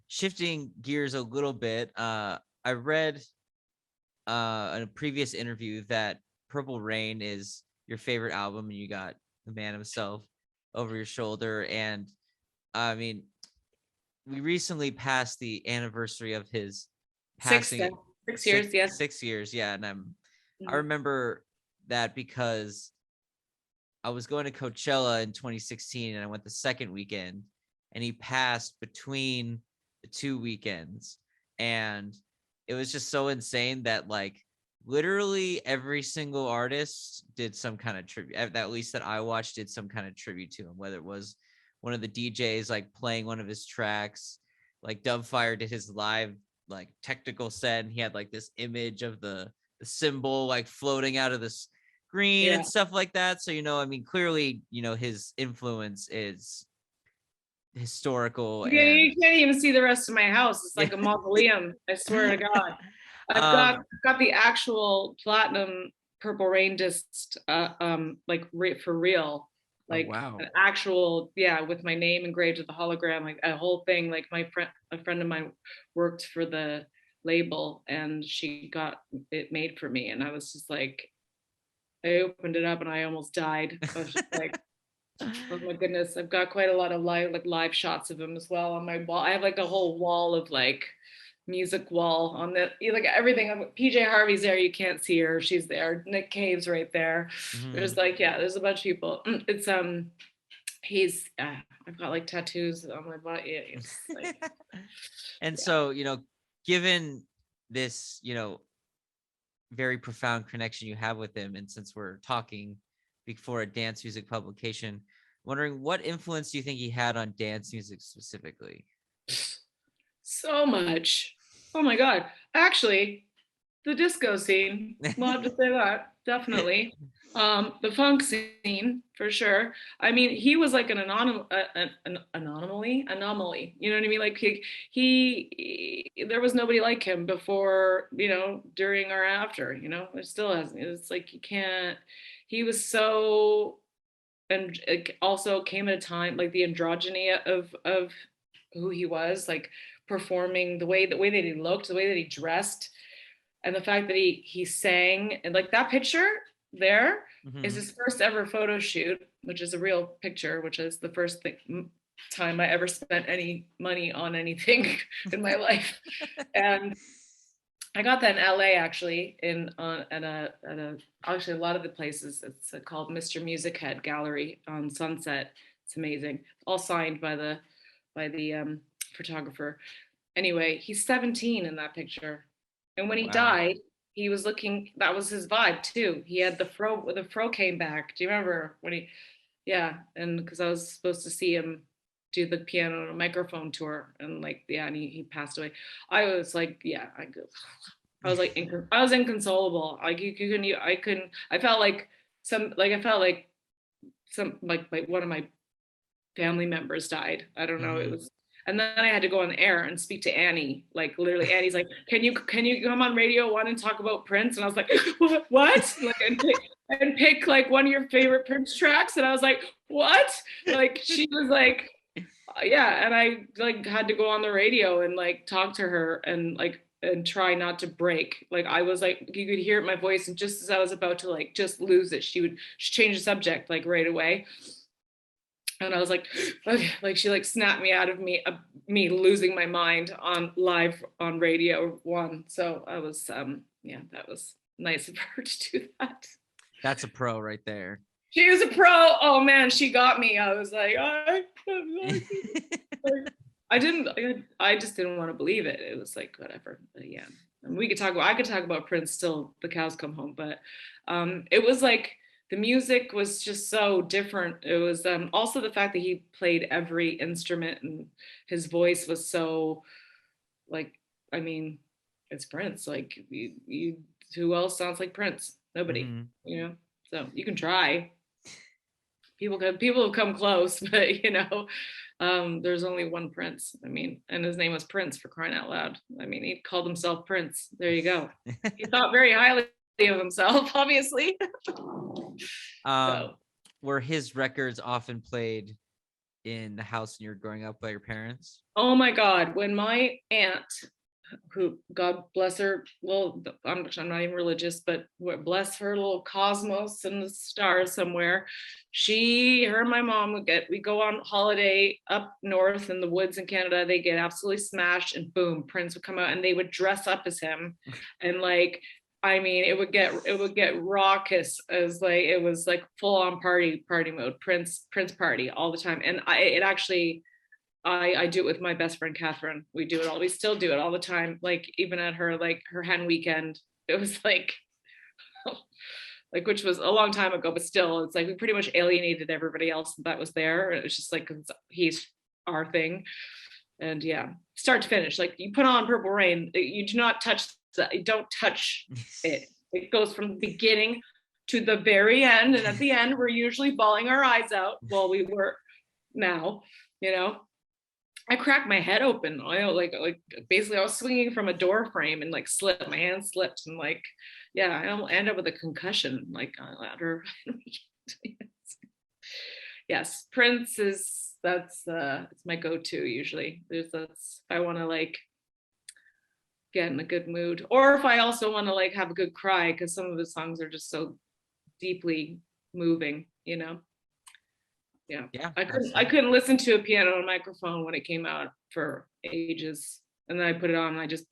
Shifting gears a little bit, I read in a previous interview that Purple Rain is your favorite album, and you got the man himself over your shoulder. And I mean, we recently passed the anniversary of his passing. 6 years, yes. 6 years, yeah. And I remember that because I was going to Coachella in 2016, and I went the second weekend, and he passed between the 2 weekends. And it was just so insane that like literally every single artist did some kind of tribute, at least that I watched, did some kind of tribute to him, whether it was one of the DJs like playing one of his tracks, like Dubfire did his live like technical set, and he had like this image of the symbol like floating out of the screen and stuff like that. So I mean, clearly his influence is historical. You can't even see the rest of my house. It's like a mausoleum. I swear to God. I've got the actual platinum Purple Rain disc, like for real, like an actual, with my name engraved with the hologram, like a whole thing. Like a friend of mine worked for the label, and she got it made for me, and I was just like, I opened it up and I almost died. I was just like, oh my goodness. I've got quite a lot of live shots of him as well on my wall. I have like a whole wall of like music wall on the like everything. PJ Harvey's there, you can't see her, she's there. Nick Cave's right there. There's like there's a bunch of people. It's he's I've got like tattoos on my body. Like, and so given this very profound connection you have with him, and since we're talking before a dance music publication, wondering what influence do you think he had on dance music specifically? So much. Oh my God. Actually, the disco scene. We'll have to say that. definitely. The funk scene for sure. I mean, he was like an anomaly. You know what I mean? Like there was nobody like him before, during or after. There still hasn't. It's like you can't. He was so, and it also came at a time like the androgyny of who he was, like performing the way that he looked, the way that he dressed, and the fact that he sang, and like that picture there is Hmm. his first ever photo shoot, which is a real picture, which is the first time I ever spent any money on anything in my life. And I got that in LA actually, in at a actually a lot of the places. It's called Mr. Music Head Gallery on Sunset. It's amazing. All signed by the photographer. Anyway, he's 17 in that picture. And when he Wow. died, he was looking, that was his vibe too. He had the fro came back. Do you remember when yeah, and because I was supposed to see him do the piano and microphone tour, and like, yeah, and he passed away. I was like, yeah, I was like, I was inconsolable. Like I couldn't, I felt like some, like one of my family members died. I don't know. It Hmm. was, and then I had to go on the air and speak to Annie. Like literally, Annie's like, "Can you come on Radio One and talk about Prince?" And I was like, "What? What?" Like, and pick like one of your favorite Prince tracks. And I was like, "What?" Like she was like, "Yeah." And I like had to go on the radio and like talk to her and like and try not to break. Like I was like, you could hear it in my voice, and just as I was about to like just lose it, she change the subject like right away. And I was like, okay, like she like snapped me out of me losing my mind on live on Radio One. So I was, yeah, that was nice of her to do that. That's a pro right there. She was a pro. Oh man, she got me. I was like, I didn't, I just didn't want to believe it. It was like whatever. But yeah, and I could talk about Prince till the cows come home. But it was like the music was just so different. It was also the fact that he played every instrument, and his voice was so like, I mean, it's Prince. Like who else sounds like Prince? Nobody. Hmm. So you can try. People have come close, but there's only one Prince. I mean, and his name was Prince, for crying out loud. I mean, he called himself Prince. There you go. He thought very highly of himself, obviously. um, So, were his records often played in the house when you were growing up by your parents? oh my God, when my aunt, who God bless her, well, I'm not even religious, but bless her little cosmos and the stars somewhere. Her and my mom we go on holiday up north in the woods in Canada. They get absolutely smashed, and boom, Prince would come out, and they would dress up as him, and like, I mean, it would get raucous, as like it was like full on party mode, Prince party all the time, and it actually I do it with my best friend Catherine. We still do it all the time. Like even at her hen weekend, it was like which was a long time ago, but still, it's like we pretty much alienated everybody else that was there. It was just like he's our thing, and yeah, start to finish. Like you put on Purple Rain, you do not touch that. You don't touch it. It goes from the beginning to the very end, and at the end, we're usually bawling our eyes out. Well, we were now, you know. I cracked my head open. Like basically I was swinging from a door frame and like slipped. My hand slipped, and like, yeah, I almost end up with a concussion. Like ladder. Yes, Prince is it's my go-to usually. That's if I want to like get in a good mood, or if I also want to like have a good cry, because some of his songs are just so deeply moving. Yeah, Yeah, I absolutely. couldn't listen to a piano and microphone when it came out for ages, and then I put it on and I just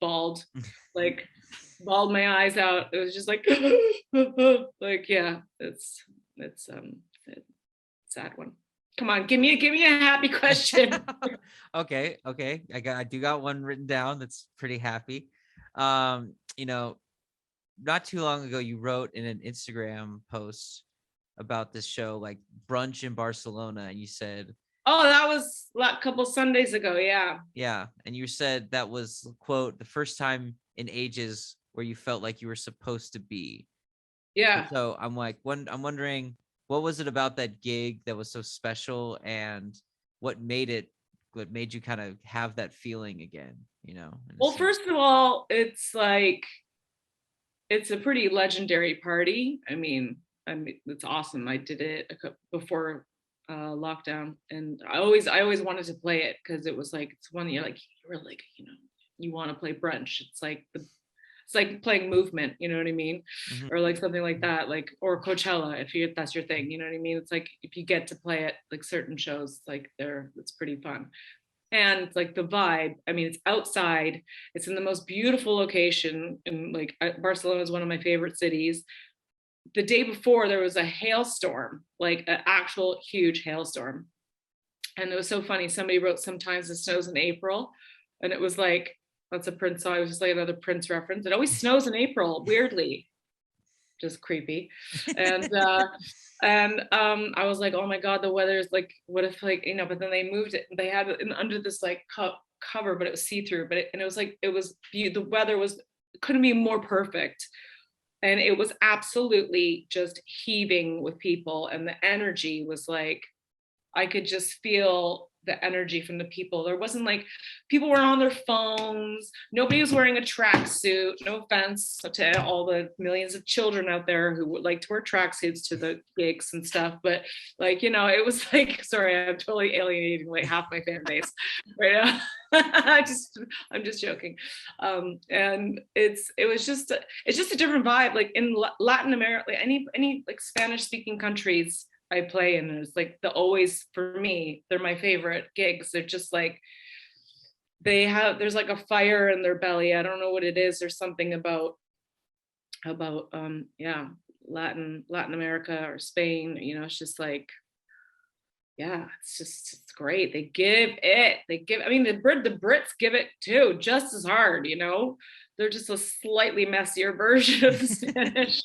like bawled my eyes out. It was just like like, yeah, it's a sad one. Come on, give me a happy question. Okay. I do got one written down that's pretty happy. Um, you know, not too long ago you wrote in an Instagram post about this show like Brunch in Barcelona, and you said, Oh, that was a couple Sundays ago. Yeah. yeah, and you said that was, quote, the first time in ages where you felt like you were supposed to be. And Yeah. so I'm wondering, what was it about that gig that was so special, and what made it, what made you kind of have that feeling again, in a Well, sense? first of all, it's like it's a pretty legendary party. I mean, it's awesome. I did it before lockdown, and I always wanted to play it because it was like it's one you're like you're like you want to play brunch. It's like playing movement, you know what I mean, Hmm. or like something like that, like or Coachella if that's your thing, you know what I mean. It's like if you get to play it like certain shows, like it's pretty fun. And it's like the vibe, I mean, it's outside, it's in the most beautiful location, and like Barcelona is one of my favorite cities. The day before there was a hailstorm, like an actual huge hailstorm, and it was so funny, somebody wrote sometimes it snows in April, and it was like that's a Prince song. I was just like another Prince reference. It always snows in April, weirdly, just creepy. And I was like, oh my god, the weather is like, what if like but then they moved it, they had it under this like cover, but it was see-through, and it was like the weather was couldn't be more perfect, and it was absolutely just heaving with people, and the energy was like I could just feel the energy from the people. There wasn't like people were on their phones. Nobody was wearing a tracksuit. No offense to all the millions of children out there who would like to wear tracksuits to the gigs and stuff, but like it was like sorry, I'm totally alienating like half my fan base right now. I'm just joking, and it's just a different vibe. Like in Latin America, like any like Spanish speaking countries I play in, it's like the always for me, they're my favorite gigs. They're just like there's like a fire in their belly. I don't know what it is. There's something about yeah, Latin America or Spain. It's just like yeah, it's great. I mean the Brits give it too, just as hard. They're just a slightly messier version of the Spanish.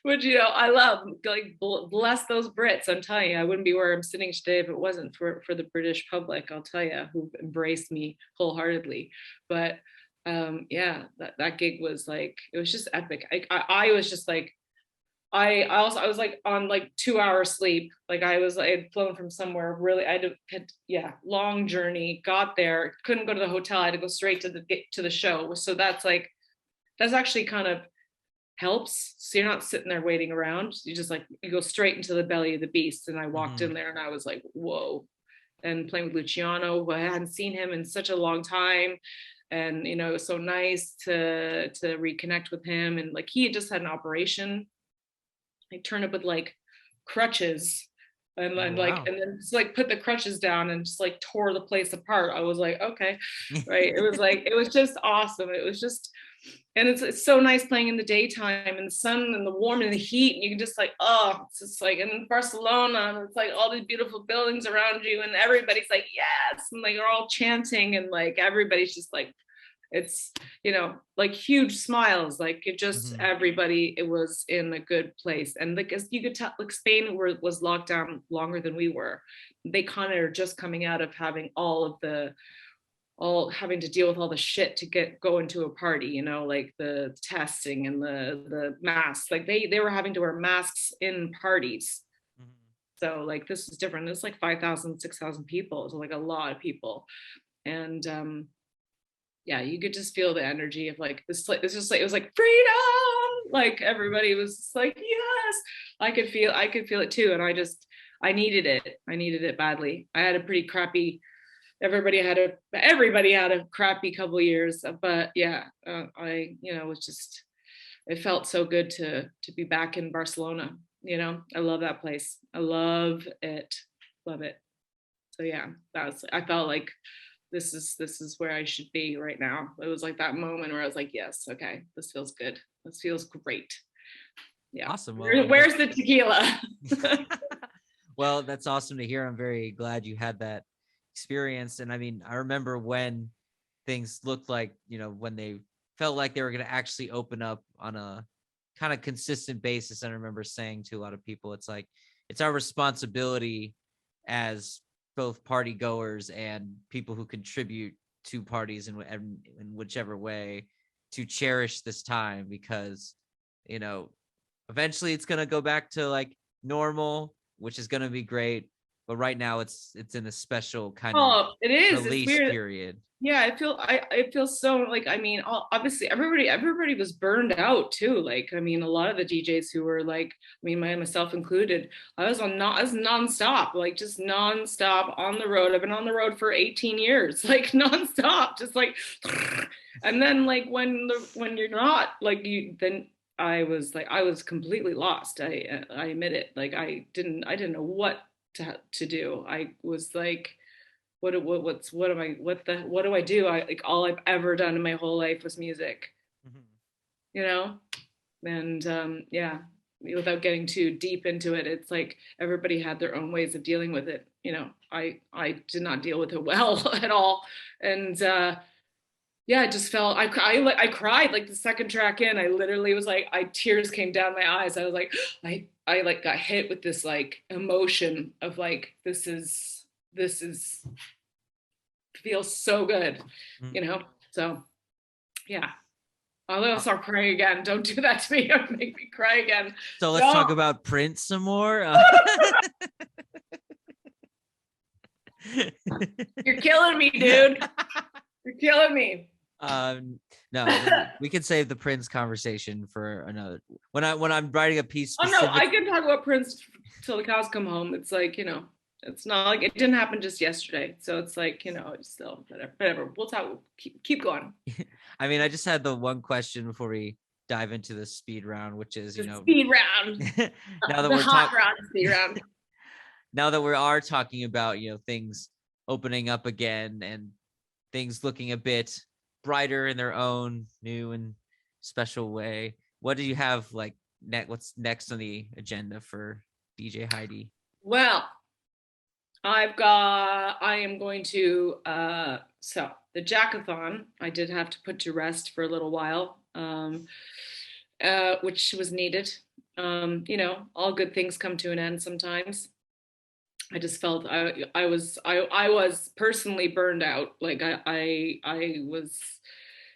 Which I love. Like bless those Brits. I'm telling you, I wouldn't be where I'm sitting today if it wasn't for the British public. I'll tell you, who embraced me wholeheartedly. But yeah, that gig was like it was just epic. I was just like I was like on like 2 hours sleep. Like I had flown from somewhere really. Yeah, long journey. Got there, couldn't go to the hotel. I had to go straight to the show. So that's actually kind of helps. So you're not sitting there waiting around. You just like you go straight into the belly of the beast. And I walked Hmm. in there and I was like, whoa. And playing with Luciano, I hadn't seen him in such a long time. And it was so nice to reconnect with him. And like he had just had an operation. I turned up with like crutches Oh, like wow. and then just like put the crutches down and just like tore the place apart. I was like, okay, right. It was just awesome. It was just and it's so nice playing in the daytime and the sun and the warm and the heat, and you can just like it's just like in Barcelona, and it's like all these beautiful buildings around you and everybody's like yes, and like they're all chanting, and like everybody's just like it's like huge smiles, like it just Hmm. everybody, it was in a good place. And like as you could tell, like Spain was locked down longer than we were. They kind of are just coming out of having all having to deal with all the shit to go into a party, like the testing and the masks, like they were having to wear masks in parties. So like this is different. It's like 5,000, 6,000 people, so like a lot of people. And yeah, you could just feel the energy of like this. Like it's just like it was like freedom. Like everybody was just like yes. I could feel it too, and I needed it. I needed it badly. I had a pretty crappy. Everybody had a crappy couple years, but yeah, I was just it felt so good to be back in Barcelona. I love that place. I love it. Love it. So yeah, I felt like this is where I should be right now. It was like that moment where I was like, yes, okay, this feels good. This feels great. Yeah. Awesome. Well, I'm Where's the tequila? well, that's awesome to hear. I'm very glad you had that experience. And I mean, I remember when things looked like, when they felt like they were going to actually open up on a kind of consistent basis. I remember saying to a lot of people, it's like, it's our responsibility as both party goers and people who contribute to parties in whichever way to cherish this time, because, you know, eventually it's gonna go back to like normal, which is gonna be great. But right now it's in a special kind of Oh, it is. It's release weird. period. Yeah, I feel so like, I mean, obviously everybody was burned out too. Like, I mean, a lot of the DJs who were like, I mean, myself included, I was nonstop, like just nonstop on the road. I've been on the road for 18 years, like nonstop, just like, and then like when you're not like you, then I was completely lost. I admit it. Like I didn't know what to do. I was like, what am I, what do I do? I like, all I've ever done in my whole life was music, Mhm. you know? And yeah, without getting too deep into it, it's like everybody had their own ways of dealing with it. You know, I did not deal with it well at all. And yeah, I just felt I cried like the second track in. I literally was like, tears came down my eyes. I was like, I like got hit with this like emotion of like, this is feels so good, Mhm. you know? So yeah. I'll start crying again. Don't do that to me. Don't make me cry again. So let's Don't. talk about Prince some more. You're killing me, dude. You're killing me. um, no, we can save the Prince conversation for another. When I'm writing a piece Oh no, specific. I can talk about Prince till the cows come home. It's like, you know, it's not like it didn't happen just yesterday. So it's like, you know, it's still whatever. We'll talk. Keep going. I mean, I just had the one question before we dive into the speed round, which is, The speed round, now that the we're hot talking, round speed round. now that we are talking about, things opening up again and things looking a bit brighter in their own new and special way. What do you have like what's next on the agenda for DJ Heidi? Well, I am going to, so the Jackathon, I did have to put to rest for a little while, which was needed. You know, all good things come to an end sometimes. I just felt I was personally burned out. Like I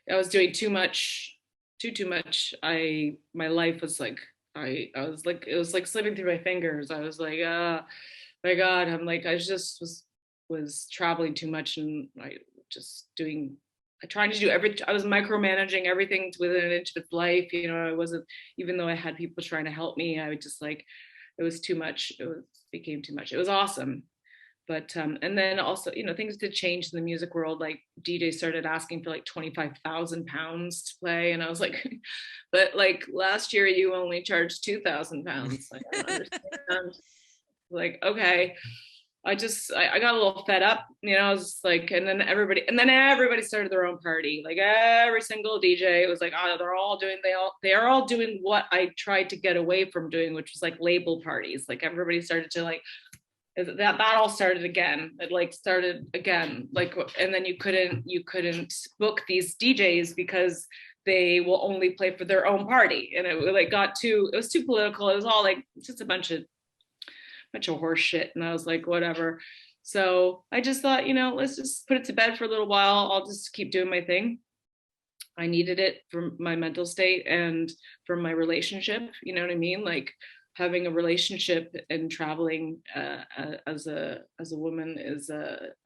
was doing too much, too much. My life was like, I was like, it was like slipping through my fingers. I was like, my God, I'm like, I just was traveling too much, and just doing, I trying to do I was micromanaging everything within an inch of its life. You know, I wasn't, even though I had people trying to help me, I would just like, it was too much. Became too much. It was awesome. But and then also, you know, things did change in the music world. Like DJ started asking for like 25,000 pounds to play, and I was like, but like last year you only charged 2,000 pounds. Like, I don't understand. Like, okay. I got a little fed up, you know. I was just like, and then everybody started their own party. Like every single DJ was like, oh, they are all doing what I tried to get away from doing, which was like label parties. Like everybody started to like, that all started again. It like started again. Like, and then you couldn't book these DJs because they will only play for their own party. And it like it was too political. It was all like just a bunch of horse shit. And I was like, whatever. So I just thought, you know, let's just put it to bed for a little while. I'll just keep doing my thing. I needed it for my mental state and for my relationship. You know what I mean? Like having a relationship and traveling as a woman is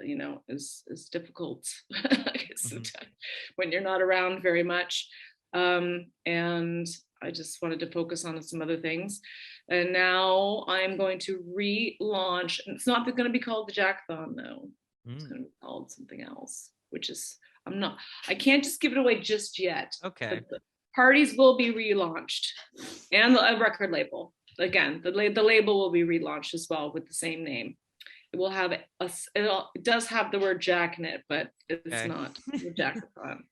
you know, is difficult. I guess Mhm. sometimes when you're not around very much. And I just wanted to focus on some other things. And now I'm going to relaunch. It's not going to be called the Jackathon, though. It's Mm. going to be called something else, which is, I can't just give it away just yet. Okay. But the parties will be relaunched, and a record label. Again, the label will be relaunched as well with the same name. It will have it does have the word Jack in it, but it's Okay. not the Jackathon.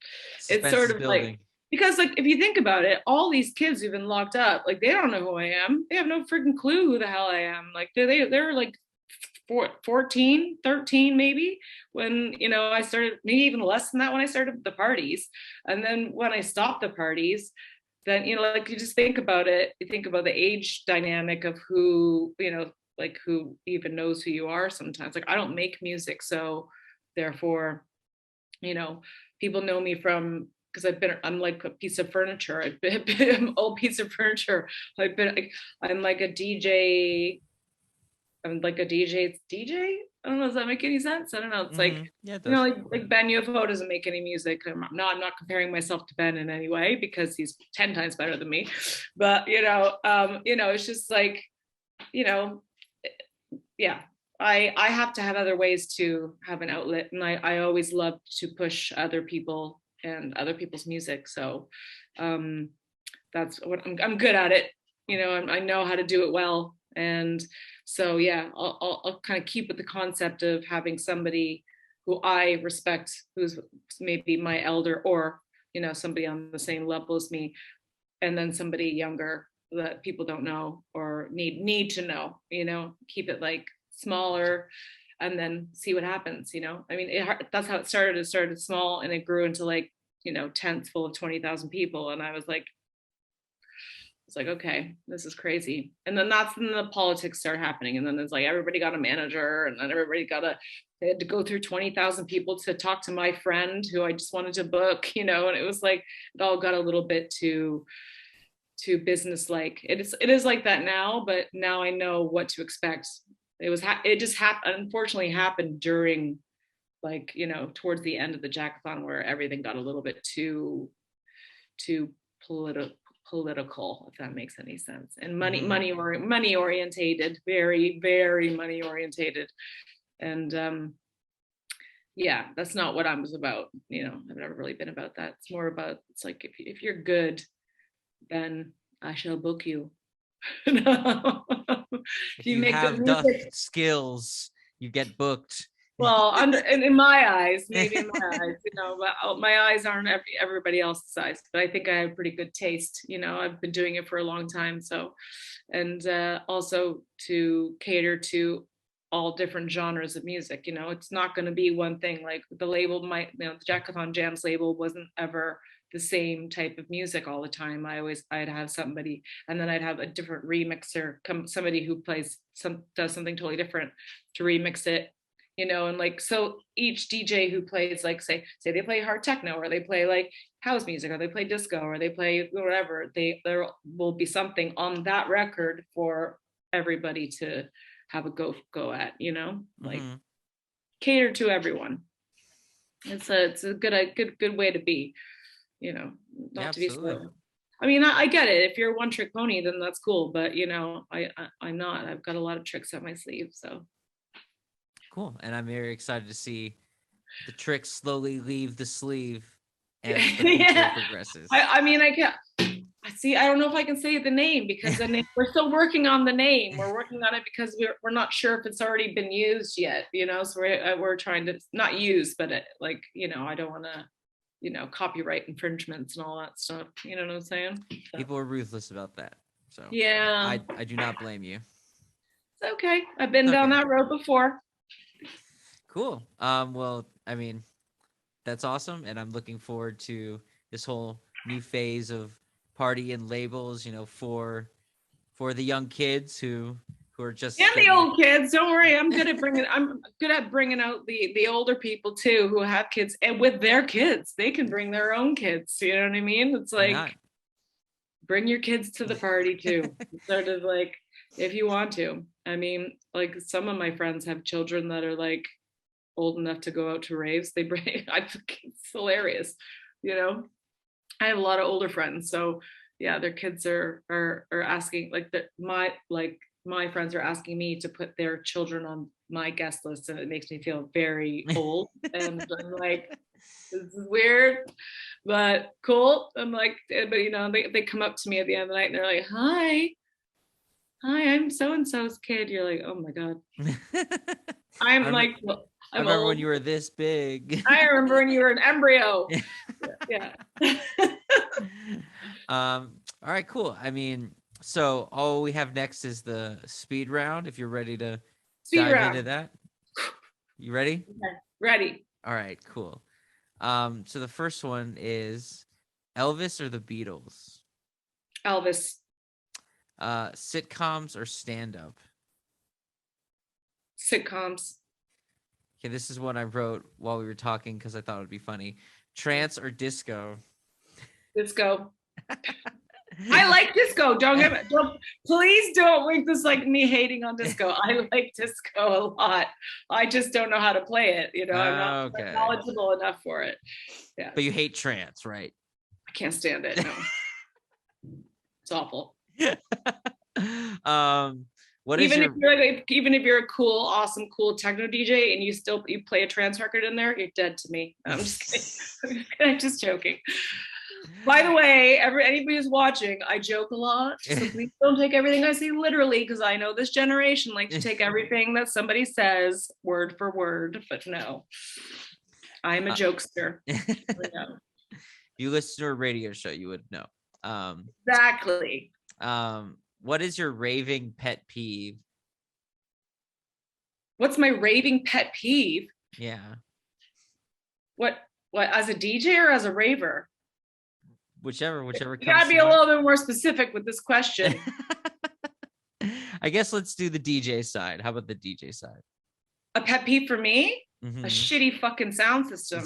It's Suspense sort is of like, building. because like if you think about it, all these kids who've been locked up, like they don't know who I am. They have no freaking clue who the hell I am. Like they're like 14, 13 maybe, when, you know, I started, maybe even less than that when I started the parties. And then when I stopped the parties, then, you know, like you just think about it, you think about the age dynamic of who, you know, like who even knows who you are sometimes. Like I don't make music, so therefore, you know, people know me from I'm like a piece of furniture. I've been an old piece of furniture. I'm like a DJ. I'm like a DJ's DJ. I don't know. Does that make any sense? I don't know. It's like, Yeah, it you know, does. like Ben UFO doesn't make any music. I'm not comparing myself to Ben in any way because he's 10 times better than me. But it's just like, you know, yeah. I have to have other ways to have an outlet, and I always love to push other people and other people's music. So um that's what I'm good at it. I know how to do it well. And so, yeah, I'll kind of keep with the concept of having somebody who I respect, who's maybe my elder, or, somebody on the same level as me, and then somebody younger that people don't know or need to know, keep it like smaller, and then see what happens. I mean, that's how it started. It started small and it grew into like, tents full of 20,000 people. And I was like, it's like, okay, this is crazy. And then that's when the politics start happening. And then there's like, everybody got a manager, and then they had to go through 20,000 people to talk to my friend who I just wanted to book, and it was like, it all got a little bit too business like. It is like that now, but now I know what to expect. It just unfortunately happened during, like, towards the end of the jackathon, where everything got a little bit too political, if that makes any sense, and money orientated, very, very money orientated. And yeah, that's not what I was about. I've never really been about that. It's more about, it's like, if you're good, then I shall book you. No. If If you you make good have the music. skills, you get booked. Well, in my eyes, maybe in my eyes, but my eyes aren't everybody else's eyes. But I think I have pretty good taste. I've been doing it for a long time. So, and also to cater to all different genres of music. It's not going to be one thing. Like the label, the Jackathon Jams label wasn't ever the same type of music all the time. I'd have somebody, and then I'd have a different remixer, somebody who does something totally different to remix it. And like, so each DJ who plays, like, say they play hard techno, or they play like house music, or they play disco, or they play whatever, there will be something on that record for everybody to have a go at, like cater to everyone. It's a good way to be, not Yeah, to be absolutely. so. I mean, I get it. If you're a one trick pony, then that's cool. But I'm not. I've got a lot of tricks up my sleeve. So Cool. And I'm very excited to see the tricks slowly leave the sleeve as the future yeah. progresses. I mean, I can't see. I don't know if I can say the name, because we're still working on the name. We're working on it because we're not sure if it's already been used yet. So we're trying to not use, but like, I don't want to, copyright infringements and all that stuff. You know what I'm saying? So, People are ruthless about that. So yeah, I do not blame you. it's okay. I've been down Okay. that road before. Cool. Well, I mean, that's awesome. And I'm looking forward to this whole new phase of party and labels, for the young kids who are And just the getting old kids, don't worry. I'm good at bringing out the older people too, who have kids, and with their kids, they can bring their own kids. You know what I mean? It's Why like, not? bring your kids to the party too. Sort of like, if you want to. I mean, like, some of my friends have children that are like old enough to go out to raves. They bring, I think it's hilarious. I have a lot of older friends, so yeah, their kids are asking, like, my friends are asking me to put their children on my guest list, and it makes me feel very old. And I'm like, this is weird, but cool. I'm like, but they come up to me at the end of the night and they're like, hi, I'm so and so's kid. You're like, oh my god. I, I'm rem- like, well, I I'm remember when old. you were this big. I remember when you were an embryo. Yeah. All right, cool. I mean, so all we have next is the speed round. If you're ready to Speed dive into round. that, you ready? Okay. Ready. All right, cool. So the first one is Elvis or the Beatles? Elvis. Sitcoms or stand up? Sitcoms. Okay, this is one I wrote while we were talking because I thought it would be funny. Trance or disco? Disco. I like disco. Please don't make this like me hating on disco. I like disco a lot. I just don't know how to play it. I'm not Okay. knowledgeable enough for it. Yeah. But you hate trance, right? I can't stand it. No. It's awful. What even is if you're like, even if you're a cool, awesome, cool techno DJ and you play a trance record in there, you're dead to me. I'm just kidding. I'm just joking. By the way, anybody who's watching, I joke a lot, so please don't take everything I say literally, because I know this generation likes to take everything that somebody says word for word, but no, I'm a jokester. If you listen to a radio show, you would know. Exactly. What is your raving pet peeve? What's my raving pet peeve? Yeah. What as a DJ or as a raver? Whichever you gotta be a little bit more specific with this question. I guess let's do the DJ side. How about the DJ side? A pet peeve for me? A shitty fucking sound system.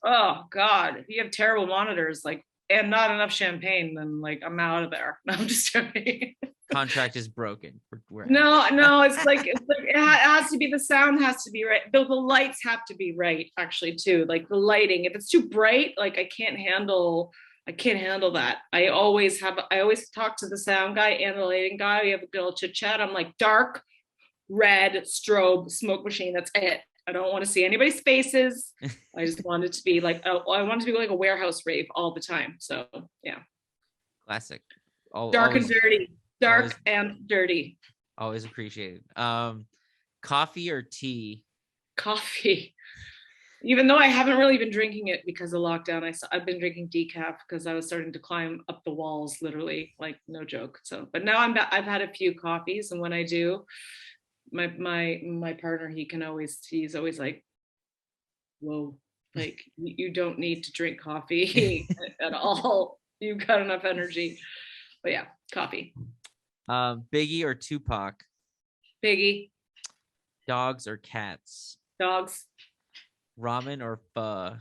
Oh God, if you have terrible monitors, like, and not enough champagne, then like I'm out of there. No, I'm just joking. Contract is broken. No, it's like it has to be, the sound has to be right. The lights have to be right, actually, too. Like the lighting, if it's too bright, like I can't handle that. I always talk to the sound guy and the lighting guy. We have a good old chit chat. I'm like, dark, red, strobe, smoke machine. That's it. I don't want to see anybody's faces. I just want it to be like, I want it to be like a warehouse rave all the time. So yeah. Classic. Dark and dirty. Dark and dirty. Always appreciated. Coffee or tea? Coffee. Even though I haven't really been drinking it because of lockdown, I've been drinking decaf because I was starting to climb up the walls, literally, like no joke. So, but now I've had a few coffees, and when I do, my partner, he's always like, whoa, like you don't need to drink coffee at all. You've got enough energy. But yeah, coffee. Biggie or Tupac? Biggie. Dogs or cats? Dogs. Ramen or pho?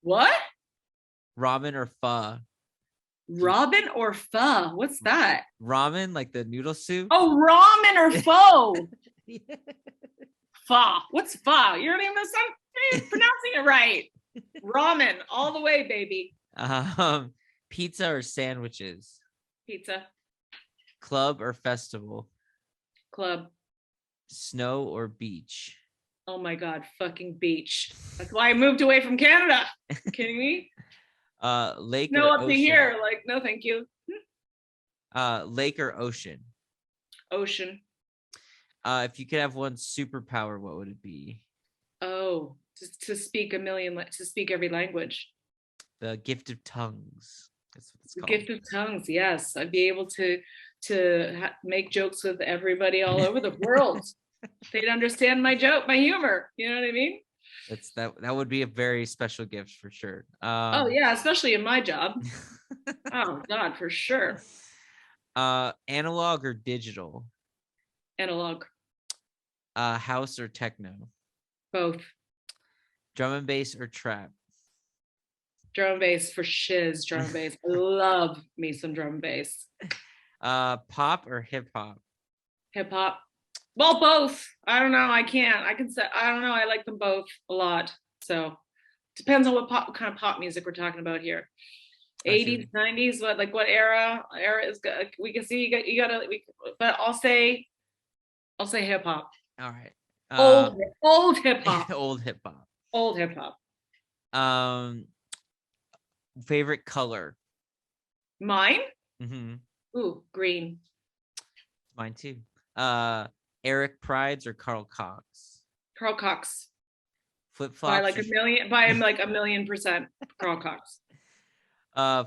What? Ramen or pho? Ramen or pho? What's that? Ramen, like the noodle soup? Oh, ramen or pho? Pho. What's pho? You're not even pronouncing it right. Ramen all the way, baby. Pizza or sandwiches? Pizza. Club or festival? Club. Snow or beach? Oh my God, fucking beach. That's why I moved away from Canada. Are you kidding me? Lake no, or up ocean? to here. Like, no, thank you. Lake or ocean? Ocean. If you could have one superpower, what would it be? Oh, to speak every language. The gift of tongues. That's what it's called. Gift of tongues. Yes, I'd be able to make jokes with everybody all over the world. They'd understand my joke, my humor. You know what I mean? That would be a very special gift for sure. Oh yeah, especially in my job. Oh God, for sure. Analog or digital? Analog. House or techno? Both. Drum and bass or trap? Drum and bass for shiz. Drum and bass. I love me some drum and bass. Pop or hip hop? Hip hop. Well, both. I don't know. I can say, I don't know. I like them both a lot. So depends on what kind of pop music we're talking about here. 80s, 90s, what era is good? We can see you gotta, but I'll say hip hop. All right. Old hip hop. Old hip hop. Old hip hop. Favorite color? Mine? Mm-hmm. Ooh, green. Mine too. Eric Prides or Carl Cox? Carl Cox. Flip flops. By a million percent. Carl Cox.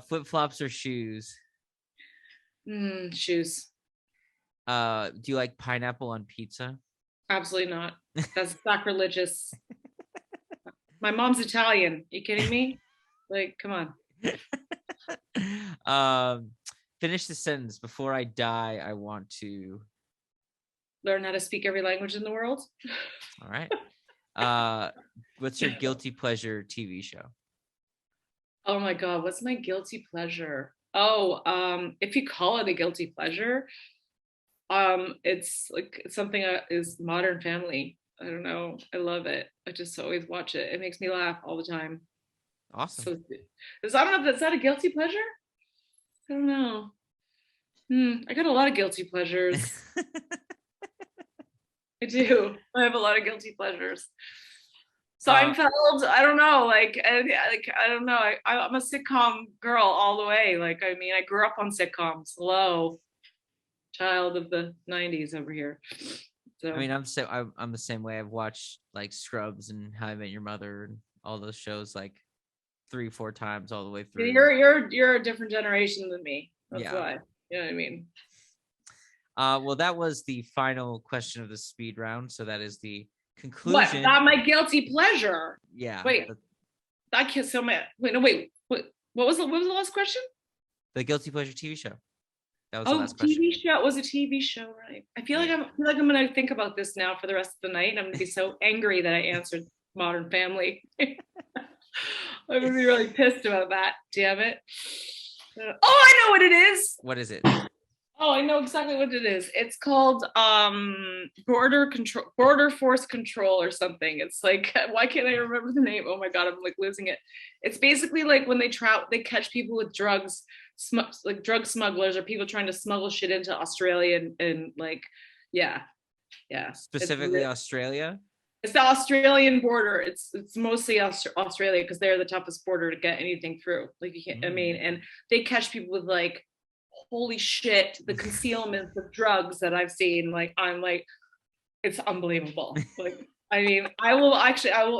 Flip flops or shoes? Shoes. Do you like pineapple on pizza? Absolutely not. That's sacrilegious. My mom's Italian. Are you kidding me? Like, come on. Finish the sentence. Before I die, I want to learn how to speak every language in the world. All right. What's your guilty pleasure TV show? Oh my God, what's my guilty pleasure? Oh, if you call it a guilty pleasure, it's like something is Modern Family. I don't know. I love it. I just always watch it. It makes me laugh all the time. Awesome. So I don't know if that's a guilty pleasure. I don't know. I got a lot of guilty pleasures. I do. I have a lot of guilty pleasures. uh, Seinfeld, I don't know, I don't know. I'm a sitcom girl all the way. Like, I mean, I grew up on sitcoms. Hello, child of the '90s over here. I So mean, I'm the same way. I've watched like Scrubs and How I Met Your Mother and all those shows like 3-4 times all the way through. you're a different generation than me. That's Yeah. why. You know what I mean? Well, that was the final question of the speed round. So that is the What? conclusion. Not my guilty pleasure. Yeah. Wait, I can't. So my wait, no, wait. What was the last question? The guilty pleasure TV show. That was the Oh, last question. TV show. It was a TV show, right? I feel Yeah. like I'm gonna think about this now for the rest of the night. I'm gonna be so angry that I answered Modern Family. I'm gonna be really pissed about that. Damn it. Oh, I know what it is. What is it? Oh, I know exactly what it is. It's called border force control or something. It's like, why can't I remember the name? Oh my God, I'm like losing it. It's basically like when they catch people with drugs, like drug smugglers or people trying to smuggle shit into Australia and like, yeah, yeah. Specifically Australia? It's the Australian border. It's mostly Australia because they're the toughest border to get anything through. Like you can't, I mean, and they catch people with like, holy shit, the concealment of drugs that I've seen. Like I'm like, it's unbelievable. Like, I mean, I will,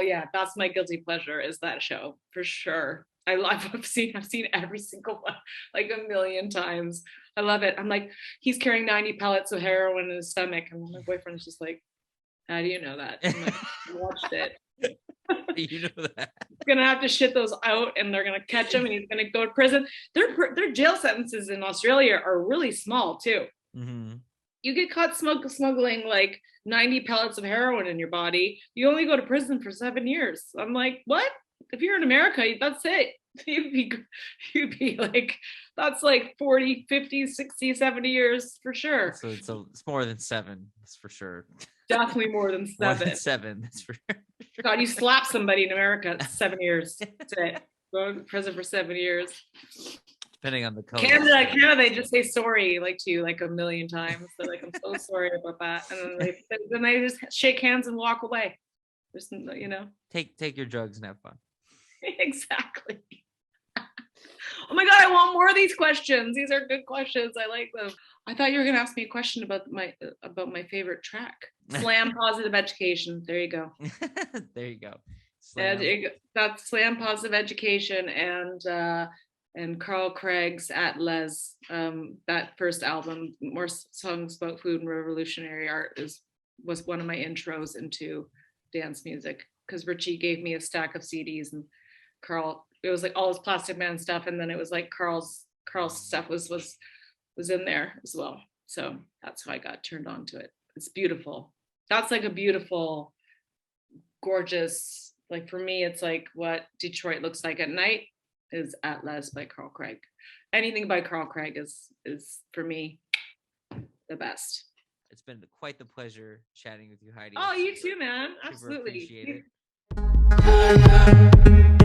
yeah, that's my guilty pleasure is that show for sure. I've seen every single one like a million times. I love it. I'm like, he's carrying 90 pellets of heroin in his stomach, and my boyfriend's just like, how do you know that? I'm like, I watched it. You know that. He's gonna have to shit those out, and they're gonna catch him, and he's gonna go to prison. Their jail sentences in Australia are really small too. Mm-hmm. You get caught smuggling like 90 pellets of heroin in your body, you only go to prison for 7 years. I'm like, what? If you're in America, that's it. You'd be like, that's like 40, 50, 60, 70 years for sure. So it's more than 7, that's for sure. Definitely more than 7. More than 7, that's for sure. God, you slap somebody in America, it's 7 years. That's it. Go to prison for 7 years. Depending on the color. Canada, they just say sorry like to you like a million times. They're like, I'm so sorry about that, and then they just shake hands and walk away. There's, you know, take your drugs and have fun. Exactly. Oh my God, I want more of these questions. These are good questions. I like them. I thought you were gonna ask me a question about my favorite track. Slam Positive Education. There you go. There you go. That's Slam Positive Education and Carl Craig's At Les. That first album, more songs about food and revolutionary art, was one of my intros into dance music because Richie gave me a stack of CDs and Carl, it was like all his Plastic Man stuff, and then it was like Carl's stuff was in there as well. So that's how I got turned on to it. It's beautiful. That's like a beautiful, gorgeous, like for me, it's like what Detroit looks like at night is At Les by Carl Craig. Anything by Carl Craig is for me the best. It's been quite the pleasure chatting with you, Heidi. Oh, you too, man. Absolutely. Appreciate it.